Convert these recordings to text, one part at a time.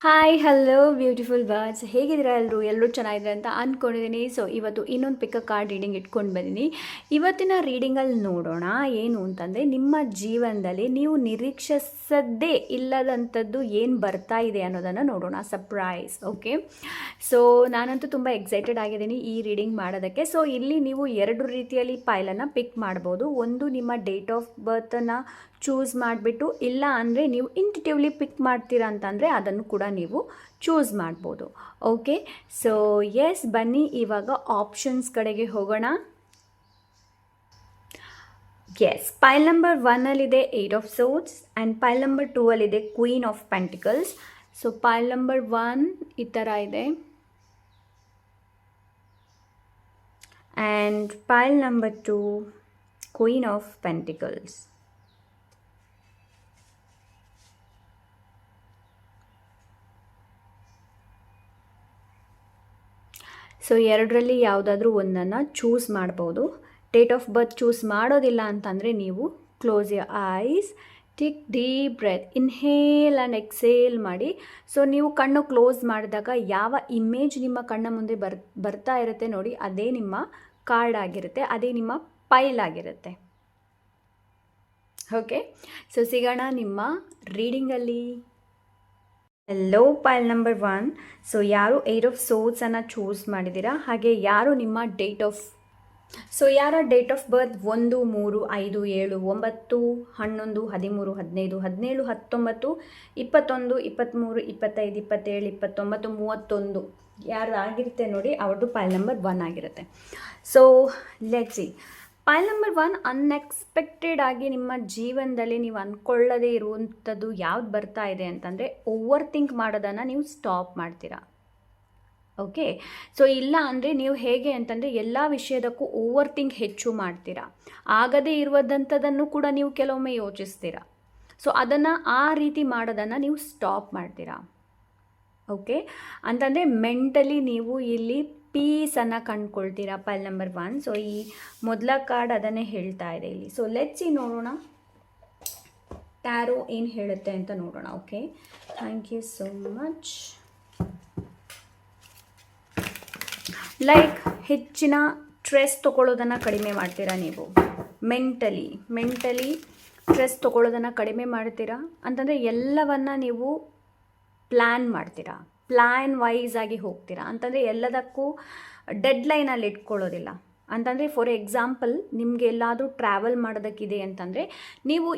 Hi hello beautiful birds, ಹೇಗಿದ್ದೀರಾ ಎಲ್ಲರೂ ಚೆನ್ನಾಗಿದ್ದಾರೆ ಅಂತ ಅಂದ್ಕೊಂಡಿದ್ದೀನಿ. ಸೊ ಇವತ್ತು ಇನ್ನೊಂದು ಪಿಕ್ ಕಾರ್ಡ್ ರೀಡಿಂಗ್ ಇಟ್ಕೊಂಡು ಬಂದೀನಿ. ಇವತ್ತಿನ ರೀಡಿಂಗಲ್ಲಿ ನೋಡೋಣ ಏನು ಅಂತಂದರೆ, ನಿಮ್ಮ ಜೀವನದಲ್ಲಿ ನೀವು ನಿರೀಕ್ಷಿಸದೇ ಇಲ್ಲದಂಥದ್ದು ಏನು ಬರ್ತಾ ಇದೆ ಅನ್ನೋದನ್ನು ನೋಡೋಣ. ಸರ್ಪ್ರೈಸ್. ಓಕೆ, ಸೊ ನಾನಂತೂ ತುಂಬ ಎಕ್ಸೈಟೆಡ್ ಆಗಿದ್ದೀನಿ ಈ ರೀಡಿಂಗ್ ಮಾಡೋದಕ್ಕೆ. ಸೊ ಇಲ್ಲಿ ನೀವು ಎರಡು ರೀತಿಯಲ್ಲಿ ಪೈಲನ್ನು ಪಿಕ್ ಮಾಡ್ಬೋದು. ಒಂದು ನಿಮ್ಮ ಡೇಟ್ ಆಫ್ ಬರ್ತನ್ನು ಚೂಸ್ ಮಾಡಿಬಿಟ್ಟು, ಇಲ್ಲ ಅಂದರೆ ನೀವು ಇಂಟಿಟಿವ್ಲಿ ಪಿಕ್ ಮಾಡ್ತೀರಾ ಅಂತಂದರೆ ಅದನ್ನು ಕೂಡ ನೀವು ಚೂಸ್ ಮಾಡ್ಬೋದು. ಓಕೆ, ಸೊ ಎಸ್, ಬನ್ನಿ ಇವಾಗ ಆಪ್ಷನ್ಸ್ ಕಡೆಗೆ ಹೋಗೋಣ. ಎಸ್, ಪೈಲ್ ನಂಬರ್ 1ಅಲ್ಲಿದೆ 8 of swords and pile number 2ಅಲ್ಲಿದೆ queen of pentacles. So pile number 1 ಈ ಥರ ಇದೆ and pile number 2 queen of pentacles. So ಎರಡರಲ್ಲಿ ಯಾವುದಾದ್ರೂ ಒಂದನ್ನು ಚೂಸ್ ಮಾಡ್ಬೋದು. ಡೇಟ್ ಆಫ್ ಬರ್ತ್ ಚೂಸ್ ಮಾಡೋದಿಲ್ಲ ಅಂತಂದರೆ ನೀವು close your eyes, take deep breath, inhale and exhale ಮಾಡಿ. ಸೊ ನೀವು ಕಣ್ಣು ಕ್ಲೋಸ್ ಮಾಡಿದಾಗ ಯಾವ ಇಮೇಜ್ ನಿಮ್ಮ ಕಣ್ಣ ಮುಂದೆ ಬರ್ತಾ ಇರುತ್ತೆ ನೋಡಿ, ಅದೇ ನಿಮ್ಮ ಕಾರ್ಡ್ ಆಗಿರುತ್ತೆ, ಅದೇ ನಿಮ್ಮ ಪೈಲ್ ಆಗಿರುತ್ತೆ. ಓಕೆ, ಸೊ ಸಿಗೋಣ ನಿಮ್ಮ ರೀಡಿಂಗಲ್ಲಿ. Hello pile number 1. ಸೊ ಯಾರು 8 ಆಫ್ ಸೋರ್ಡ್ಸನ್ನು ಚೂಸ್ ಮಾಡಿದ್ದೀರಾ, ಹಾಗೆ ಯಾರು ನಿಮ್ಮ ಡೇಟ್ ಆಫ್ ಯಾರ ಡೇಟ್ ಆಫ್ ಬರ್ತ್ 1, 3, 5, 7, 9, 11, 13, 15, 17, 19, 21, 23, 25, 27, 29, 31 ಯಾರು ಆಗಿರುತ್ತೆ ನೋಡಿ, ಅವ್ರದ್ದು ಪೈಲ್ ನಂಬರ್ 1 ಆಗಿರುತ್ತೆ. So let's see. Pile number 1, unexpected ಆಗಿ ನಿಮ್ಮ ಜೀವನದಲ್ಲಿ ನೀವು ಅಂದ್ಕೊಳ್ಳದೇ ಇರುವಂಥದ್ದು ಯಾವ್ದು ಬರ್ತಾ ಇದೆ ಅಂತಂದರೆ, ಓವರ್ ಥಿಂಕ್ ಮಾಡೋದನ್ನು ನೀವು ಸ್ಟಾಪ್ ಮಾಡ್ತೀರಾ. ಓಕೆ, ಸೊ ಇಲ್ಲ ಅಂದರೆ ನೀವು ಹೇಗೆ ಅಂತಂದರೆ ಎಲ್ಲ ವಿಷಯದಕ್ಕೂ ಓವರ್ ಥಿಂಕ್ ಹೆಚ್ಚು ಮಾಡ್ತೀರಾ. ಆಗದೇ ಇರುವಂಥದ್ದನ್ನು ಕೂಡ ನೀವು ಕೆಲವೊಮ್ಮೆ ಯೋಚಿಸ್ತೀರಾ. ಸೊ ಅದನ್ನು ಆ ರೀತಿ ಮಾಡೋದನ್ನು ನೀವು ಸ್ಟಾಪ್ ಮಾಡ್ತೀರಾ. ಓಕೆ, ಅಂತಂದರೆ ಮೆಂಟಲಿ ನೀವು ಇಲ್ಲಿ ಪೀಸನ್ನು ಕಂಡುಕೊಳ್ತೀರಾ ಪೈಲ್ ನಂಬರ್ 1. ಸೊ ಈ ಮೊದಲ ಕಾರ್ಡ್ ಅದನ್ನೇ ಹೇಳ್ತಾ ಇದೆ ಇಲ್ಲಿ. ಸೊ ಲೆಟ್ಸ್ ಸಿ, ನೋಡೋಣ ಟ್ಯಾರೋ ಏನು ಹೇಳುತ್ತೆ ಅಂತ ನೋಡೋಣ. Okay, thank you so much. Like ಹೆಚ್ಚಿನ ಸ್ಟ್ರೆಸ್ ತೊಗೊಳ್ಳೋದನ್ನು ಕಡಿಮೆ ಮಾಡ್ತೀರಾ ನೀವು. ಮೆಂಟಲಿ ಸ್ಟ್ರೆಸ್ ತೊಗೊಳ್ಳೋದನ್ನು ಕಡಿಮೆ ಮಾಡ್ತೀರಾ ಅಂತಂದರೆ ಎಲ್ಲವನ್ನು ನೀವು ಪ್ಲ್ಯಾನ್ ಮಾಡ್ತೀರಾ, ಪ್ಲ್ಯಾನ್ ವೈಸ್ ಆಗಿ ಹೋಗ್ತೀರಾ. ಅಂತಂದರೆ ಎಲ್ಲದಕ್ಕೂ ಡೆಡ್ಲೈನಲ್ಲಿ ಇಟ್ಕೊಳ್ಳೋದಿಲ್ಲ. ಅಂತಂದರೆ ಫಾರ್ ಎಕ್ಸಾಂಪಲ್, ನಿಮಗೆ ಎಲ್ಲಾದರೂ ಟ್ರಾವೆಲ್ ಮಾಡೋದಕ್ಕಿದೆ ಅಂತಂದರೆ ನೀವು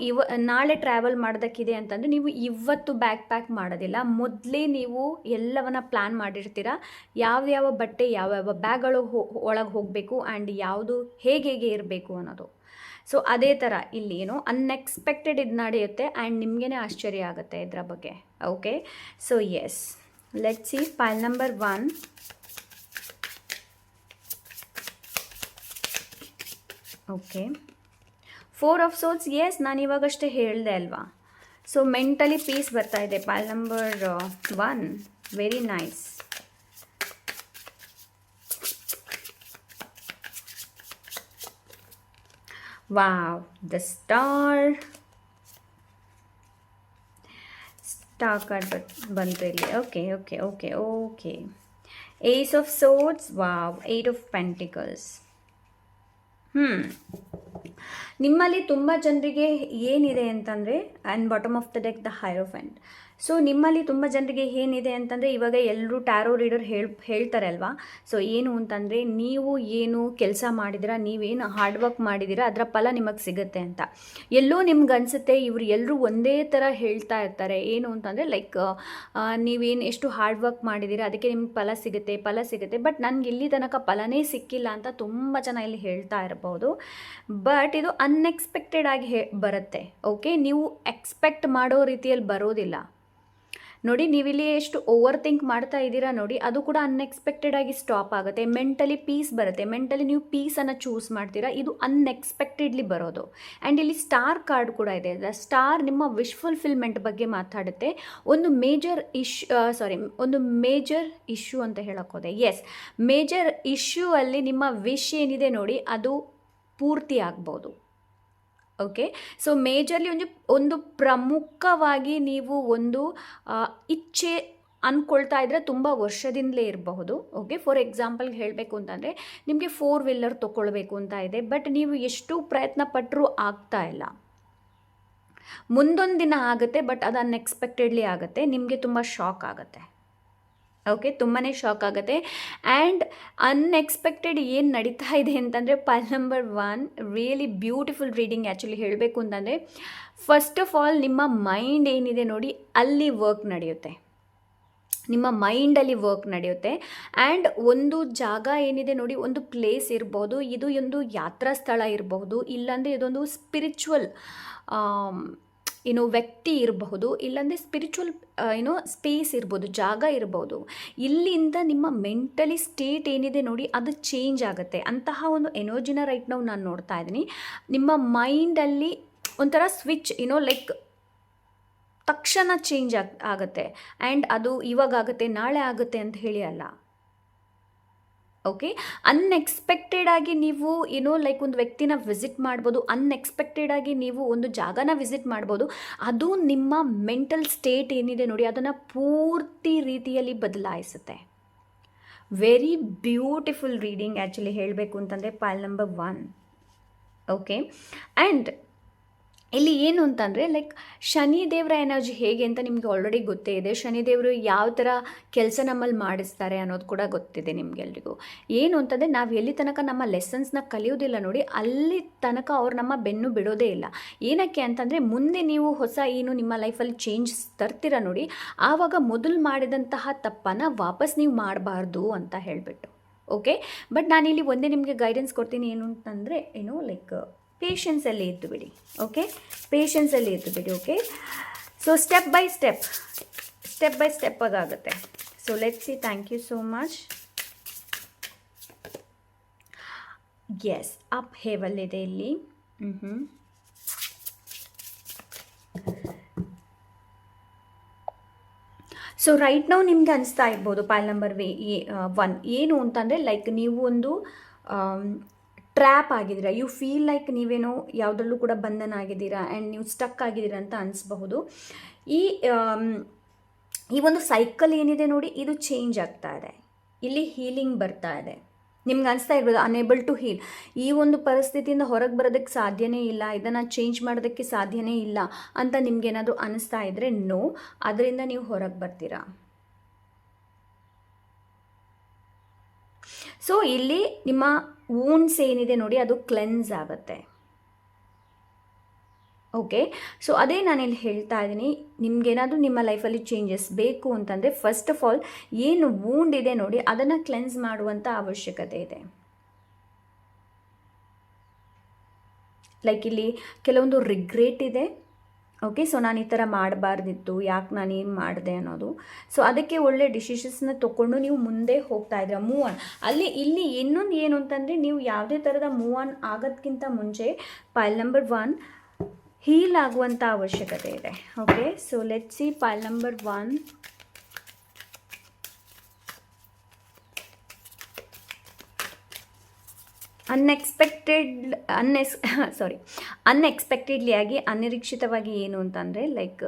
ನಾಳೆ ಟ್ರಾವೆಲ್ ಮಾಡೋದಕ್ಕಿದೆ ಅಂತಂದರೆ ನೀವು ಇವತ್ತು ಬ್ಯಾಗ್ ಪ್ಯಾಕ್ ಮಾಡೋದಿಲ್ಲ, ಮೊದಲೇ ನೀವು ಎಲ್ಲವನ್ನ ಪ್ಲ್ಯಾನ್ ಮಾಡಿರ್ತೀರ. ಯಾವ್ಯಾವ ಬಟ್ಟೆ ಯಾವ್ಯಾವ ಬ್ಯಾಗ್ಗಳು ಒಳಗೆ ಹೋಗಬೇಕು ಆ್ಯಂಡ್ ಯಾವುದು ಹೇಗೆ ಇರಬೇಕು ಅನ್ನೋದು. ಸೊ ಅದೇ ಥರ ಇಲ್ಲಿ ಏನು ಅನ್ಎಕ್ಸ್ಪೆಕ್ಟೆಡ್ ಇದು ನಡೆಯುತ್ತೆ ಆ್ಯಂಡ್ ನಿಮಗೇ ಆಶ್ಚರ್ಯ ಆಗುತ್ತೆ ಇದರ ಬಗ್ಗೆ. Okay, so yes, let's see pile number 1. Okay, 4 of swords. Yes, ನಾನು ಇವಾಗಷ್ಟೇ ಹೇಳಿದೆ ಅಲ್ವಾ. ಸೊ ಮೆಂಟಲಿ ಪೀಸ್ ಬರ್ತಾ ಇದೆ pile number 1. Very nice. Wow, the star card ಬಂತು ಇಲ್ಲಿ. Okay. Ace of swords. Wow, 8 of pentacles. ನಿಮ್ಮಲ್ಲಿ ತುಂಬ ಜನರಿಗೆ ಏನಿದೆ ಅಂತಂದರೆ, and bottom of the deck the hierophant. So ನಿಮ್ಮಲ್ಲಿ ತುಂಬ ಜನರಿಗೆ ಏನಿದೆ ಅಂತಂದರೆ, ಇವಾಗ ಎಲ್ಲರೂ ಟ್ಯಾರೋ ರೀಡರ್ ಹೇಳ್ತಾರೆ ಅಲ್ವಾ. ಸೊ ಏನು ಅಂತಂದರೆ, ನೀವು ಏನು ಕೆಲಸ ಮಾಡಿದಿರಾ, ನೀವೇನು ಹಾರ್ಡ್ ವರ್ಕ್ ಮಾಡಿದ್ದೀರಾ ಅದರ ಫಲ ನಿಮಗೆ ಸಿಗುತ್ತೆ ಅಂತ. ಎಲ್ಲೋ ನಿಮ್ಗೆ ಅನಿಸುತ್ತೆ ಇವರು ಎಲ್ಲರೂ ಒಂದೇ ಥರ ಹೇಳ್ತಾ ಇರ್ತಾರೆ. ಏನು ಅಂತಂದರೆ ಲೈಕ್ ನೀವೇನು ಎಷ್ಟು ಹಾರ್ಡ್ ವರ್ಕ್ ಮಾಡಿದ್ದೀರಾ ಅದಕ್ಕೆ ನಿಮ್ಗೆ ಫಲ ಸಿಗುತ್ತೆ. ಬಟ್ ನನಗೆ ಇಲ್ಲಿ ತನಕ ಫಲನೇ ಸಿಕ್ಕಿಲ್ಲ ಅಂತ ತುಂಬ ಜನ ಇಲ್ಲಿ ಹೇಳ್ತಾ ಇರ್ಬೋದು. ಬಟ್ ಇದು ಅನ್ಎಕ್ಸ್ಪೆಕ್ಟೆಡ್ ಆಗಿ ಬರುತ್ತೆ. ಓಕೆ, ನೀವು ಎಕ್ಸ್ಪೆಕ್ಟ್ ಮಾಡೋ ರೀತಿಯಲ್ಲಿ ಬರೋದಿಲ್ಲ ನೋಡಿ. ನೀವಿಲ್ಲಿ ಎಷ್ಟು ಓವರ್ ಥಿಂಕ್ ಮಾಡ್ತಾ ಇದ್ದೀರಾ ನೋಡಿ, ಅದು ಕೂಡ ಅನ್ಎಕ್ಸ್ಪೆಕ್ಟೆಡ್ ಆಗಿ ಸ್ಟಾಪ್ ಆಗುತ್ತೆ. ಮೆಂಟಲಿ ಪೀಸ್ ಬರುತ್ತೆ, ಮೆಂಟಲಿ ನೀವು ಪೀಸನ್ನು ಚೂಸ್ ಮಾಡ್ತೀರಾ. ಇದು ಅನ್ಎಕ್ಸ್ಪೆಕ್ಟೆಡ್ಲಿ ಬರೋದು. ಆ್ಯಂಡ್ ಇಲ್ಲಿ ಸ್ಟಾರ್ ಕಾರ್ಡ್ ಕೂಡ ಇದೆ. ಸ್ಟಾರ್ ನಿಮ್ಮ ವಿಶ್ ಫುಲ್ಫಿಲ್ಮೆಂಟ್ ಬಗ್ಗೆ ಮಾತಾಡುತ್ತೆ. ಒಂದು ಮೇಜರ್ ಇಶ್ಯೂ ಅಂತ ಹೇಳೋಕ್ಕೋದೆ. ಎಸ್, ಮೇಜರ್ ಇಶ್ಯೂ ಅಲ್ಲಿ ನಿಮ್ಮ ವಿಶ್ ಏನಿದೆ ನೋಡಿ ಅದು ಪೂರ್ತಿ ಆಗ್ಬೋದು. ಓಕೆ, ಸೊ ಮೇಜರ್ಲಿ ಒಂದು ಪ್ರಮುಖವಾಗಿ ನೀವು ಒಂದು ಇಚ್ಛೆ ಅಂದ್ಕೊಳ್ತಾ ಇದ್ದರೆ ತುಂಬ ವರ್ಷದಿಂದಲೇ ಇರಬಹುದು. ಓಕೆ, ಫಾರ್ ಎಕ್ಸಾಂಪಲ್ಗೆ ಹೇಳಬೇಕು ಅಂತಂದರೆ ನಿಮಗೆ 4 ವೀಲರ್ ತೊಗೊಳ್ಬೇಕು ಅಂತ ಇದೆ, ಬಟ್ ನೀವು ಎಷ್ಟು ಪ್ರಯತ್ನ ಪಟ್ಟರೂ ಆಗ್ತಾ ಇಲ್ಲ. ಮುಂದೊಂದು ದಿನ ಆಗುತ್ತೆ, ಬಟ್ ಅದು ಅನ್ಎಕ್ಸ್ಪೆಕ್ಟೆಡ್ಲಿ ಆಗುತ್ತೆ, ನಿಮಗೆ ತುಂಬ ಶಾಕ್ ಆಗುತ್ತೆ. ಓಕೆ, ತುಂಬಾ ಶಾಕ್ ಆಗುತ್ತೆ. ಆ್ಯಂಡ್ ಅನ್ಎಕ್ಸ್ಪೆಕ್ಟೆಡ್ ಏನು ನಡೀತಾ ಇದೆ ಅಂತಂದರೆ ಪೈಲ್ number 1 really beautiful reading. Actually ಹೇಳಬೇಕು ಅಂತಂದರೆ ಫಸ್ಟ್ ಆಫ್ ಆಲ್ ನಿಮ್ಮ ಮೈಂಡ್ ಏನಿದೆ ನೋಡಿ ಅಲ್ಲಿ ವರ್ಕ್ ನಡೆಯುತ್ತೆ, ನಿಮ್ಮ ಮೈಂಡಲ್ಲಿ ವರ್ಕ್ ನಡೆಯುತ್ತೆ. ಆ್ಯಂಡ್ ಒಂದು ಜಾಗ ಏನಿದೆ ನೋಡಿ, ಒಂದು ಪ್ಲೇಸ್ ಇರ್ಬೋದು, ಇದು ಒಂದು ಯಾತ್ರಾ ಸ್ಥಳ ಇರಬಹುದು, ಇಲ್ಲಾಂದರೆ ಇದೊಂದು ಸ್ಪಿರಿಚುವಲ್ ವ್ಯಕ್ತಿ ಇರಬಹುದು, ಇಲ್ಲಾಂದರೆ ಸ್ಪಿರಿಚುವಲ್ ಸ್ಪೇಸ್ ಇರ್ಬೋದು, ಜಾಗ ಇರ್ಬೋದು. ಇಲ್ಲಿಂದ ನಿಮ್ಮ ಮೆಂಟಲಿ ಸ್ಟೇಟ್ ಏನಿದೆ ನೋಡಿ ಅದು ಚೇಂಜ್ ಆಗುತ್ತೆ. ಅಂತಹ ಒಂದು ಎನರ್ಜಿನ ರೈಟ್ ನಾವು ನಾನು ನೋಡ್ತಾ ಇದ್ದೀನಿ. ನಿಮ್ಮ ಮೈಂಡಲ್ಲಿ ಒಂಥರ ಸ್ವಿಚ್ ಲೈಕ್ ತಕ್ಷಣ ಚೇಂಜ್ ಆಗುತ್ತೆ. ಆ್ಯಂಡ್ ಅದು ಇವಾಗ ಆಗುತ್ತೆ ನಾಳೆ ಆಗುತ್ತೆ ಅಂತ ಹೇಳಿ ಅಲ್ಲ. ಓಕೆ, ಅನ್ಎಕ್ಸ್ಪೆಕ್ಟೆಡ್ ಆಗಿ ನೀವು ಲೈಕ್ ಒಂದು ವ್ಯಕ್ತಿನ ವಿಸಿಟ್ ಮಾಡ್ಬೋದು, ಅನ್ಎಕ್ಸ್ಪೆಕ್ಟೆಡ್ ಆಗಿ ನೀವು ಒಂದು ಜಾಗನ ವಿಸಿಟ್ ಮಾಡ್ಬೋದು. ಅದು ನಿಮ್ಮ ಮೆಂಟಲ್ ಸ್ಟೇಟ್ ಏನಿದೆ ನೋಡಿ ಅದನ್ನು ಪೂರ್ತಿ ರೀತಿಯಲ್ಲಿ ಬದಲಾಯಿಸುತ್ತೆ. ವೆರಿ ಬ್ಯೂಟಿಫುಲ್ ರೀಡಿಂಗ್ ಆ್ಯಕ್ಚುಲಿ ಹೇಳಬೇಕು ಅಂತಂದರೆ ಪೈಲ್ ನಂಬರ್ 1. ಓಕೆ, ಆ್ಯಂಡ್ ಇಲ್ಲಿ ಏನು ಅಂತಂದರೆ ಲೈಕ್ ಶನಿದೇವರ ಎನರ್ಜಿ ಹೇಗೆ ಅಂತ ನಿಮಗೆ ಆಲ್ರೆಡಿ ಗೊತ್ತೇ ಇದೆ. ಶನಿದೇವರು ಯಾವ ಥರ ಕೆಲಸ ನಮ್ಮಲ್ಲಿ ಮಾಡಿಸ್ತಾರೆ ಅನ್ನೋದು ಕೂಡ ಗೊತ್ತಿದೆ ನಿಮಗೆಲ್ರಿಗೂ. ಏನು ಅಂತಂದರೆ ನಾವು ಎಲ್ಲಿ ತನಕ ನಮ್ಮ ಲೆಸನ್ಸ್ನ ಕಲಿಯೋದಿಲ್ಲ ನೋಡಿ ಅಲ್ಲಿ ತನಕ ಅವ್ರು ನಮ್ಮ ಬೆನ್ನು ಬಿಡೋದೇ ಇಲ್ಲ. ಏನಕ್ಕೆ ಅಂತಂದರೆ ಮುಂದೆ ನೀವು ಹೊಸ ಏನು ನಿಮ್ಮ ಲೈಫಲ್ಲಿ ಚೇಂಜ್ ತರ್ತೀರ ನೋಡಿ, ಆವಾಗ ಮೊದಲು ಮಾಡಿದಂತಹ ತಪ್ಪನ್ನು ವಾಪಸ್ ನೀವು ಮಾಡಬಾರ್ದು ಅಂತ ಹೇಳಿಬಿಟ್ಟು. ಓಕೆ, ಬಟ್ ನಾನಿಲ್ಲಿ ಒಂದೇ ನಿಮಗೆ ಗೈಡೆನ್ಸ್ ಕೊಡ್ತೀನಿ, ಏನು ಅಂತಂದರೆ ಲೈಕ್ ಪೇಷನ್ಸಲ್ಲಿ ಇದ್ದು ಬಿಡಿ. ಓಕೆ, ಪೇಷನ್ಸಲ್ಲಿ ಇದ್ದು ಬಿಡಿ. Okay, so step by step ಅದಾಗುತ್ತೆ. So let's see. Thank you so much. Yes, upheaval ಇದೆ ಇಲ್ಲಿ. ಸೊ ರೈಟ್ ನಾವು ನಿಮ್ಗೆ ಅನಿಸ್ತಾ ಇರ್ಬೋದು ಪೈಲ್ ನಂಬರ್ 1 ಏನು ಅಂತಂದರೆ ಲೈಕ್ ನೀವು ಒಂದು ಟ್ರ್ಯಾಪ್ ಆಗಿದ್ದೀರಾ. ಯು ಫೀಲ್ ಲೈಕ್ ನೀವೇನೋ ಯಾವುದರಲ್ಲೂ ಕೂಡ ಬಂಧನ ಆಗಿದ್ದೀರಾ ಆ್ಯಂಡ್ ನೀವು ಸ್ಟಕ್ ಆಗಿದ್ದೀರಾ ಅಂತ ಅನಿಸ್ಬಹುದು. ಈ ಒಂದು ಸೈಕಲ್ ಏನಿದೆ ನೋಡಿ ಇದು ಚೇಂಜ್ ಆಗ್ತಾ ಇದೆ. ಇಲ್ಲಿ ಹೀಲಿಂಗ್ ಬರ್ತಾ ಇದೆ. ನಿಮ್ಗೆ ಅನಿಸ್ತಾ ಇರ್ಬೋದು ಅನೇಬಲ್ ಟು ಹೀಲ್, ಈ ಒಂದು ಪರಿಸ್ಥಿತಿಯಿಂದ ಹೊರಗೆ ಬರೋದಕ್ಕೆ ಸಾಧ್ಯನೇ ಇಲ್ಲ, ಇದನ್ನು ಚೇಂಜ್ ಮಾಡೋದಕ್ಕೆ ಸಾಧ್ಯನೇ ಇಲ್ಲ ಅಂತ ನಿಮ್ಗೇನಾದರೂ ಅನಿಸ್ತಾ ಇದ್ದರೆ ನೋ, ಅದರಿಂದ ನೀವು ಹೊರಗೆ ಬರ್ತೀರಾ. ಸೊ ಇಲ್ಲಿ ನಿಮ್ಮ ವೂಂಡ್ಸ್ ಏನಿದೆ ನೋಡಿ ಅದು ಕ್ಲೆನ್ಸ್ ಆಗುತ್ತೆ. ಓಕೆ, ಸೊ ಅದೇ ನಾನಿಲ್ಲಿ ಹೇಳ್ತಾ ಇದ್ದೀನಿ, ನಿಮ್ಗೇನಾದರೂ ನಿಮ್ಮ ಲೈಫಲ್ಲಿ ಚೇಂಜಸ್ ಬೇಕು ಅಂತಂದರೆ ಫಸ್ಟ್ ಆಫ್ ಆಲ್ ಏನು ವೂಂಡ್ ಇದೆ ನೋಡಿ ಅದನ್ನು ಕ್ಲೆನ್ಸ್ ಮಾಡುವಂಥ ಅವಶ್ಯಕತೆ ಇದೆ. ಲೈಕ್ ಇಲ್ಲಿ ಕೆಲವೊಂದು ರಿಗ್ರೆಟ್ ಇದೆ. ಓಕೆ, ಸೊ ನಾನು ಈ ಥರ ಮಾಡಬಾರ್ದಿತ್ತು, ಯಾಕೆ ನಾನು ಏನು ಮಾಡಿದೆ ಅನ್ನೋದು. ಸೊ ಅದಕ್ಕೆ ಒಳ್ಳೆ ಡಿಸಿಷನ್ಸ್ನ ತೊಗೊಂಡು ನೀವು ಮುಂದೆ ಹೋಗ್ತಾ ಇದ್ದೀರಾ, ಮೂವ್ ಆನ್. ಇಲ್ಲಿ ಇನ್ನೊಂದು ಏನು ಅಂತಂದರೆ ನೀವು ಯಾವುದೇ ಥರದ ಮೂವ್ ಆನ್ ಆಗೋದಕ್ಕಿಂತ ಮುಂಚೆ ಪೈಲ್ ನಂಬರ್ 1 ಹೀಲ್ ಆಗುವಂಥ ಅವಶ್ಯಕತೆ ಇದೆ. Okay, so let's see pile number 1. Unexpectedly ಆಗಿ ಅನಿರೀಕ್ಷಿತವಾಗಿ ಏನು ಅಂತಂದರೆ ಲೈಕ್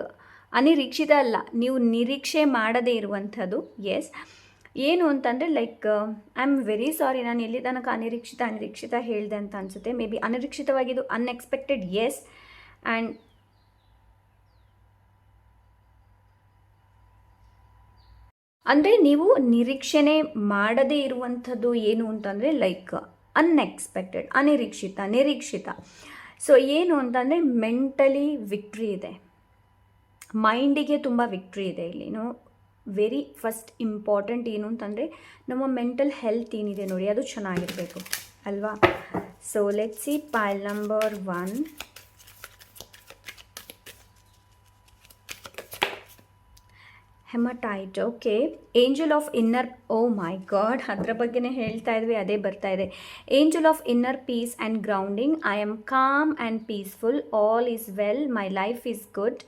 ಅನಿರೀಕ್ಷಿತ ಅಲ್ಲ, ನೀವು ನಿರೀಕ್ಷೆ ಮಾಡದೇ ಇರುವಂಥದ್ದು. ಎಸ್, ಏನು ಅಂತಂದರೆ like I am very sorry, ನಾನು ಎಲ್ಲಿ ತನಕ ಅನಿರೀಕ್ಷಿತ ಹೇಳಿದೆ ಅಂತ ಅನಿಸುತ್ತೆ. ಮೇ ಬಿ ಅನಿರೀಕ್ಷಿತವಾಗಿದ್ದು ಅನ್ಎಕ್ಸ್ಪೆಕ್ಟೆಡ್. ಎಸ್, ಆ್ಯಂಡ್ ಅಂದರೆ ನೀವು ನಿರೀಕ್ಷೆನೇ ಮಾಡದೇ ಇರುವಂಥದ್ದು ಏನು ಅಂತಂದರೆ ಲೈಕ್ ಅನ್ಎಕ್ಸ್ಪೆಕ್ಟೆಡ್, ನಿರೀಕ್ಷಿತ. ಸೊ ಏನು ಅಂತಂದರೆ ಮೆಂಟಲಿ ವಿಕ್ಟ್ರಿ ಇದೆ, ಮೈಂಡಿಗೆ ತುಂಬ ವಿಕ್ಟ್ರಿ ಇದೆ. ಇಲ್ಲಿನೂ ವೆರಿ ಫಸ್ಟ್ ಇಂಪಾರ್ಟೆಂಟ್ ಏನು ಅಂತಂದರೆ ನಮ್ಮ ಮೆಂಟಲ್ ಹೆಲ್ತ್ ಏನಿದೆ ನೋಡಿ ಅದು ಚೆನ್ನಾಗಿರಬೇಕು ಅಲ್ವಾ. So let's see pile number 1. Hematite. Okay, angel of inner, oh my God, ಅದರ ಬಗ್ಗೆನೇ ಹೇಳ್ತಾ ಇದ್ವಿ, ಅದೇ ಬರ್ತಾ ಇದೆ. Angel of inner peace and grounding, I am calm and peaceful, all is well, my life is good,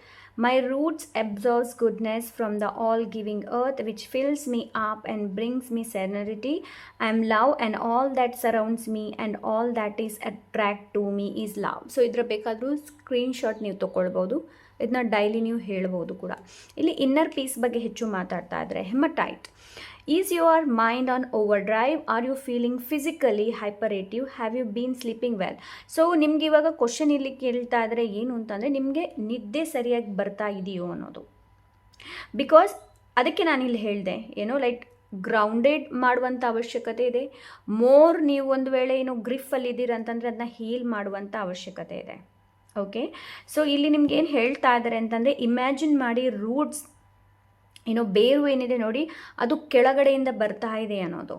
my roots absorbs goodness from the all giving earth which fills me up and brings me serenity, I am love and all that surrounds me and all that is attract to me is love. So ಇದರ ಬೇಕಾದರೂ screenshot ನೀವು ತೊಗೊಳ್ಬೋದು. ಇದನ್ನ daily ನೀವು ಹೇಳ್ಬೋದು ಕೂಡ. ಇಲ್ಲಿ inner piece ಬಗ್ಗೆ ಹೆಚ್ಚು ಮಾತಾಡ್ತಾ ಇದ್ರೆ, hematite. Is your mind on overdrive? Are you feeling physically hyperactive? Have you been sleeping well? So ನಿಮ್ಗೆ ಇವಾಗ ಕ್ವಶನ್ ಇಲ್ಲಿ ಕೇಳ್ತಾ ಇದ್ರೆ ಏನು ಅಂತಂದರೆ, ನಿಮಗೆ ನಿದ್ದೆ ಸರಿಯಾಗಿ ಬರ್ತಾ ಇದೆಯೋ ಅನ್ನೋದು. ಬಿಕಾಸ್ ಅದಕ್ಕೆ ನಾನಿಲ್ಲಿ ಹೇಳಿದೆ, ಏನೋ ಲೈಕ್ ಗ್ರೌಂಡೆಡ್ ಮಾಡುವಂಥ ಅವಶ್ಯಕತೆ ಇದೆ. ಮೋರ್ ನೀವು ಒಂದು ವೇಳೆ ಏನು ಗ್ರಿಫಲ್ಲಿ ಇದ್ದೀರ ಅಂತಂದರೆ ಅದನ್ನ ಹೀಲ್ ಮಾಡುವಂಥ ಅವಶ್ಯಕತೆ ಇದೆ. ಓಕೆ, ಸೊ ಇಲ್ಲಿ ನಿಮ್ಗೆ ಏನು ಹೇಳ್ತಾ ಇದ್ದಾರೆ ಅಂತಂದರೆ, ಇಮ್ಯಾಜಿನ್ ಮಾಡಿ ರೂಟ್ಸ್ ಏನೋ ಬೇರು ಏನಿದೆ ನೋಡಿ, ಅದು ಕೆಳಗಡೆಯಿಂದ ಬರ್ತಾ ಇದೆ ಅನ್ನೋದು,